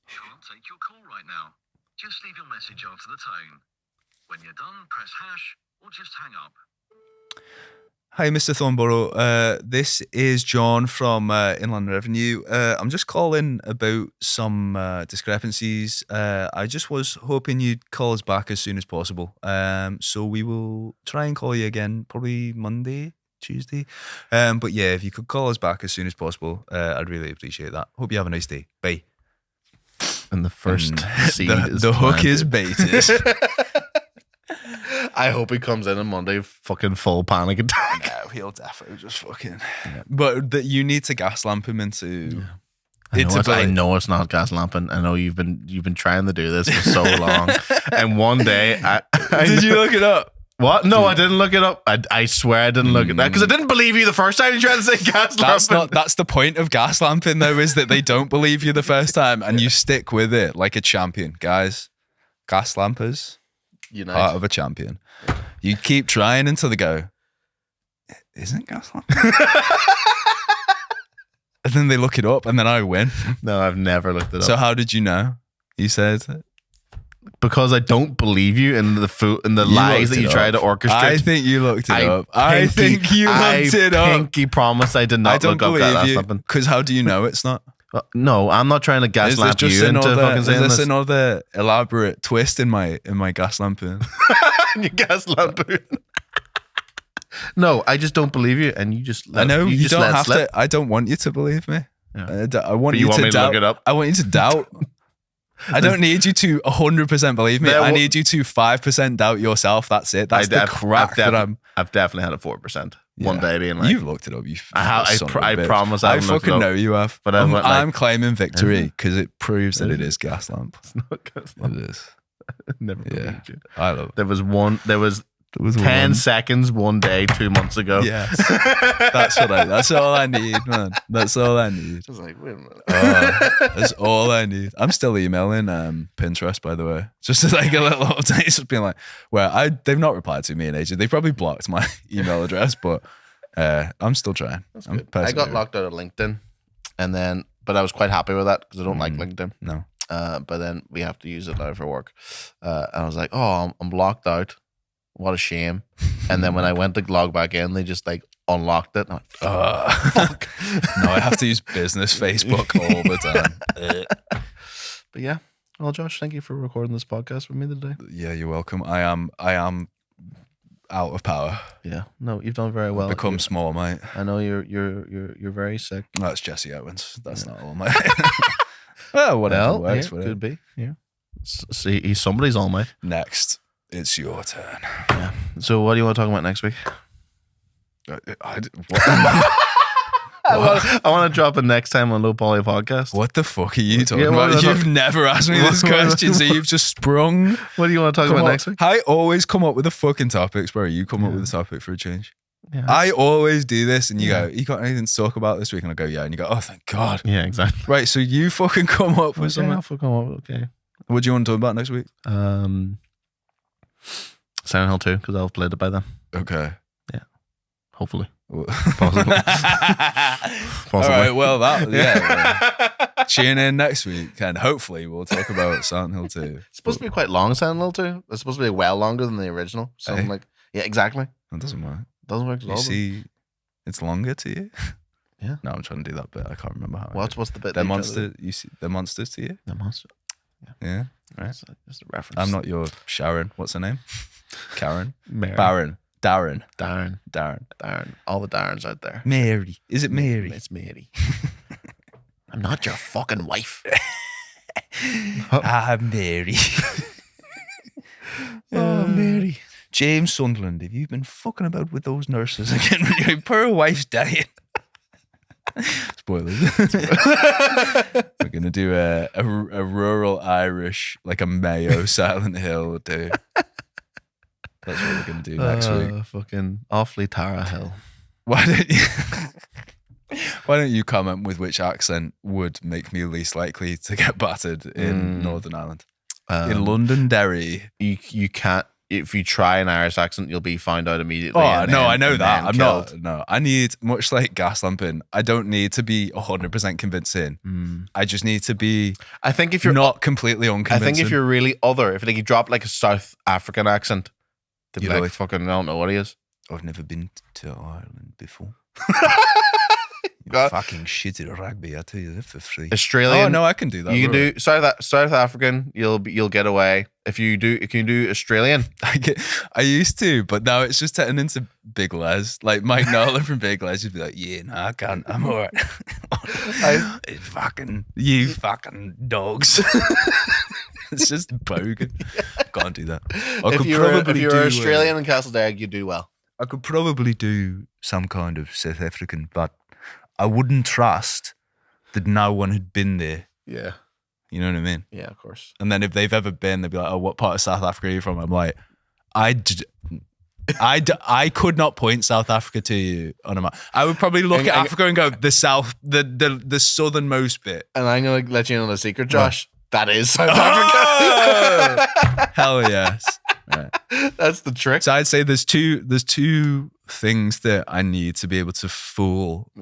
Speaker 3: Can't take your call right now. Just leave your message after the tone. When you're done, press hash or just hang up.
Speaker 1: Hi, Mr. Thornborough. This is John from Inland Revenue. I'm just calling about some discrepancies. I just was hoping you'd call us back as soon as possible. So we will try and call you again, probably Monday, Tuesday. But yeah, if you could call us back as soon as possible, I'd really appreciate that. Hope you have a nice day. Bye.
Speaker 4: And the first seed
Speaker 1: the hook is baited.
Speaker 4: I hope he comes in on Monday fucking full panic attack.
Speaker 1: No, he'll definitely just fucking. Yeah. But you need to gas lamp him into.
Speaker 4: Yeah. I know it's not gas lamping. I know you've been trying to do this for so long, and one day
Speaker 1: did you look it up?
Speaker 4: What? No, I didn't look it up. I swear I didn't look it up because I didn't believe you the first time you tried to say gas lamping.
Speaker 1: That's the point of gas lamping, though, is that they don't believe you the first time and you stick with it like a champion, guys. Gas lampers, part of a champion. You keep trying until they go, isn't gas lamping? And then they look it up and then I win.
Speaker 4: No, I've never looked it up.
Speaker 1: So how did you know? You said
Speaker 4: because I don't believe you in the lies that you try to orchestrate.
Speaker 1: I think you looked it up. I think you looked it up.
Speaker 4: Pinky promise I did not look up that last something.
Speaker 1: Because how do you know it's not?
Speaker 4: No, I'm not trying to gas lamp you into fucking saying this.
Speaker 1: Is this another elaborate twist in my gas lamping?
Speaker 4: Your gas lamping. No, I just don't believe you, and you just.
Speaker 1: I know you don't have to. I don't want you to believe me.
Speaker 4: Yeah.
Speaker 1: I want you to doubt.
Speaker 4: Look it up?
Speaker 1: I want you to doubt. I don't need you to 100% believe me. I need you to 5% doubt yourself. That's it. That's the crack that I'm.
Speaker 4: I've definitely had a 4%. One day being like,
Speaker 1: you've looked it up.
Speaker 4: I promise
Speaker 1: I fucking know you have.
Speaker 4: But
Speaker 1: I'm claiming victory because it proves that it is gas lamp.
Speaker 4: It's not gas lamp.
Speaker 1: It is.
Speaker 4: Never believed you.
Speaker 1: I love it.
Speaker 4: There was 10 seconds one day 2 months ago.
Speaker 1: Yes. That's all I need, man. That's all I need.
Speaker 4: I was like, wait a minute.
Speaker 1: That's all I need. I'm still emailing Pinterest, by the way. Just like a little update, just being like, they've not replied to me in ages. They probably blocked my email address, but I'm still trying.
Speaker 4: I got locked out of LinkedIn, but I was quite happy with that because I don't like LinkedIn.
Speaker 1: No.
Speaker 4: But then we have to use it now for work. And I was like, oh, I'm locked out. What a shame. And then when I went to log back in, they just like unlocked it. I'm like, fuck.
Speaker 1: No, I have to use business Facebook all the time.
Speaker 4: But yeah. Well, Josh, thank you for recording this podcast with me today.
Speaker 1: Yeah, you're welcome. I am out of power.
Speaker 4: Yeah. No, you've done very well.
Speaker 1: Become small, mate.
Speaker 4: I know you're very sick.
Speaker 1: That's Jesse Owens. That's not all, mate. Well, whatever works.
Speaker 4: Yeah, could be. Yeah. See, he's somebody's all mate.
Speaker 1: Next. It's your turn.
Speaker 4: Yeah. So, what do you want to talk about next week? I want to drop it next time on Low Poly Podcast.
Speaker 1: What the fuck are you talking about? You've never asked me this question, so you've just sprung.
Speaker 4: What do you want to talk about next week?
Speaker 1: I always come up with the fucking topics, bro. You come up with a topic for a change.
Speaker 4: Yeah.
Speaker 1: I always do this, and you go, "You got anything to talk about this week?" And I go, "Yeah," and you go, "Oh, thank God."
Speaker 4: Yeah, exactly.
Speaker 1: Right, so you fucking come up with something.
Speaker 4: I'll fucking come up. Okay.
Speaker 1: What do you want to talk about next week?
Speaker 4: Silent Hill 2, because I'll have played it by then.
Speaker 1: Okay.
Speaker 4: Yeah. Hopefully. Possibly.
Speaker 1: All right, well, tune in next week and hopefully we'll talk about Silent Hill 2.
Speaker 2: It's supposed to be quite long, Silent Hill 2. It's supposed to be well longer than the original. Something like, yeah, exactly.
Speaker 1: That doesn't work.
Speaker 2: Doesn't work.
Speaker 1: You see, it's longer to you?
Speaker 2: Yeah.
Speaker 1: No, I'm trying to do that bit. I can't remember how.
Speaker 2: What's the bit?
Speaker 1: They're monster. You see, they're monsters to you?
Speaker 2: The monster.
Speaker 1: Yeah. Right.
Speaker 2: Just a reference.
Speaker 1: I'm not your Sharon. What's her name? Karen?
Speaker 4: Mary.
Speaker 1: Baron. Darren.
Speaker 2: All the Darrens out there.
Speaker 1: Mary. Is it Mary?
Speaker 2: It's Mary. I'm not your fucking wife.
Speaker 1: I'm Mary.
Speaker 2: Oh, Mary.
Speaker 1: James Sunderland, have you been fucking about with those nurses again? Your poor wife's dying. Spoilers. We're gonna do a rural Irish, like a Mayo Silent Hill, dude. That's what we're gonna do next week.
Speaker 2: Fucking awfully Tara Hill.
Speaker 1: Why don't you comment with which accent would make me least likely to get battered in Northern Ireland? In Londonderry.
Speaker 2: You can't. If you try an Irish accent, you'll be found out immediately.
Speaker 1: Oh, no, I know that. I'm
Speaker 2: killed.
Speaker 1: not. No, I need, much like gas lamping, I don't need to be 100% convincing. I just need to be.
Speaker 2: I think if you're
Speaker 1: not completely unconvincing.
Speaker 2: I think if you're really other, if you drop like a South African accent, they'd be like, fucking, I don't know what he is.
Speaker 1: I've never been to Ireland before.
Speaker 2: God.
Speaker 1: Fucking shit at rugby, I tell you that for free.
Speaker 2: Australian.
Speaker 1: Oh no, I can do that.
Speaker 2: You can do South African. You'll get away if you do. Can you do Australian?
Speaker 1: I used to, but now it's just turning into Big Les. Like Mike Nolan from Big Les, you'd be like, yeah, no, I can't. I'm alright. You fucking dogs. It's just bogan. Can't do that.
Speaker 2: If you're Australian in Castledag, you do well.
Speaker 1: I could probably do some kind of South African, but I wouldn't trust that no one had been there.
Speaker 2: Yeah.
Speaker 1: You know what I mean?
Speaker 2: Yeah, of course.
Speaker 1: And then if they've ever been, they'd be like, oh, what part of South Africa are you from? I'm like, I could not point South Africa to you on a map. I would probably look at Africa and go, the south, the southernmost bit.
Speaker 2: And I'm going to let you in on a secret, Josh. That is South Africa.
Speaker 1: Hell yes. Right.
Speaker 2: That's the trick.
Speaker 1: So I'd say there's two things that I need to be able to fool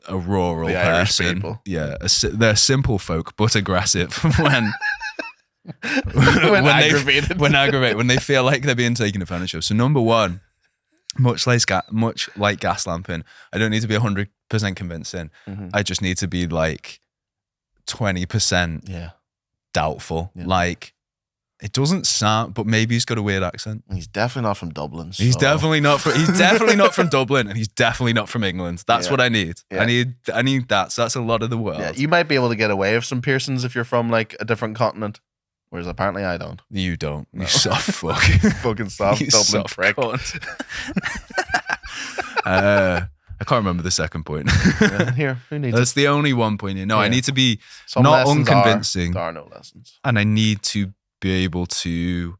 Speaker 1: a rural person. Yeah, they're simple folk but aggressive when aggravated. When they feel like they're being taken advantage of. So number one, much like gas lamping, I don't need to be 100% convincing. I just need to be like 20% doubtful. Yeah. Like, it doesn't sound, but maybe he's got a weird accent.
Speaker 2: He's definitely not from Dublin. So.
Speaker 1: He's definitely not from Dublin, and he's definitely not from England. That's what I need. Yeah. I need that. So that's a lot of the world.
Speaker 2: Yeah, you might be able to get away with some piercings if you're from like a different continent, whereas apparently I don't.
Speaker 1: You don't. No. You soft fuck.
Speaker 2: Fucking soft Dublin
Speaker 1: soft
Speaker 2: prick.
Speaker 1: I can't remember the second point.
Speaker 2: Here, who needs
Speaker 1: That's the only one point here. No, I need to be not unconvincing.
Speaker 2: There are no lessons.
Speaker 1: And I need to be able to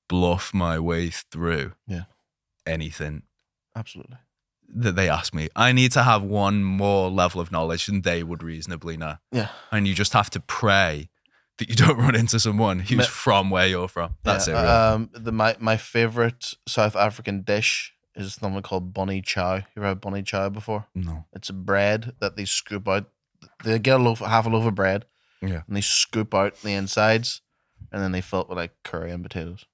Speaker 1: bluff my way through anything.
Speaker 2: Absolutely.
Speaker 1: That they ask me. I need to have one more level of knowledge than they would reasonably know.
Speaker 2: Yeah.
Speaker 1: And you just have to pray that you don't run into someone who's from where you're from. That's it. Really.
Speaker 2: My favorite South African dish is something called bunny chow. You ever had bunny chow before?
Speaker 1: No.
Speaker 2: It's a bread that they scoop out. They get half a loaf of bread.
Speaker 1: Yeah.
Speaker 2: And they scoop out the insides, and then they fill it with like curry and potatoes.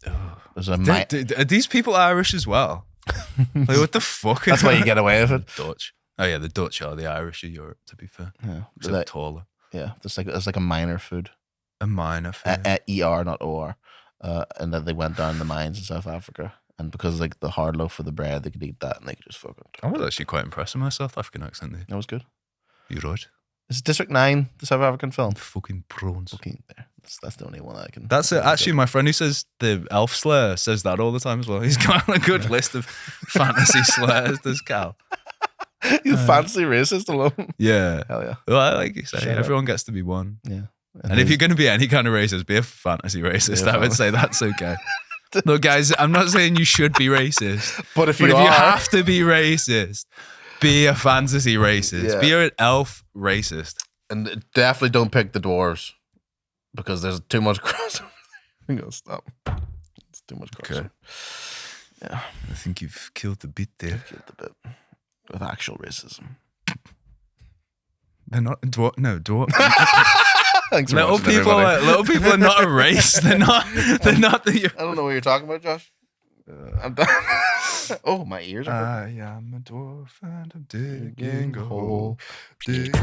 Speaker 1: Are these people Irish as well? Like, what the fuck?
Speaker 2: That's why you get away with it.
Speaker 1: Dutch. Oh yeah, the Dutch are the Irish of Europe, to be fair.
Speaker 2: Yeah.
Speaker 1: Except taller.
Speaker 2: Yeah. It's like a minor food.
Speaker 1: A minor food.
Speaker 2: ER, not OR. And then they went down the mines in South Africa. And because like the hard loaf of the bread, they could eat that and they could just fucking.
Speaker 1: I was actually quite impressed with my South African accent there.
Speaker 2: That was good.
Speaker 1: You're right.
Speaker 2: Is District 9 the South African film?
Speaker 1: Fucking prawns.
Speaker 2: Fucking there. That's the only one I can.
Speaker 1: That's it. Actually, my friend who says the elf slayer says that all the time as well. He's got a good list of fantasy slayers. Does Cal?
Speaker 2: You fancy racist alone?
Speaker 1: Yeah.
Speaker 2: Hell yeah.
Speaker 1: Well, like you say, everyone gets to be one.
Speaker 2: Yeah.
Speaker 1: And if you're going to be any kind of racist, be a fantasy racist. I would say that's okay. Look, guys, I'm not saying you should be racist,
Speaker 2: but if
Speaker 1: you have to be racist, be a fantasy racist.
Speaker 2: Yeah.
Speaker 1: Be an elf racist.
Speaker 2: And definitely don't pick the dwarves because there's too much crossover. I'm going to stop. It's too much crossover.
Speaker 1: Okay. Yeah. I think you've killed the bit there.
Speaker 2: Killed the bit.
Speaker 4: With actual racism.
Speaker 1: They're not dwarf. No, dwarf.
Speaker 4: Thanks for
Speaker 1: little
Speaker 4: watching,
Speaker 1: people.
Speaker 4: everybody.
Speaker 1: Little people are not a race. They're not. They're not the.
Speaker 2: I don't know what you're talking about, Josh. I'm done. Oh, my ears are.
Speaker 1: I am a dwarf and I'm digging a hole. Dig.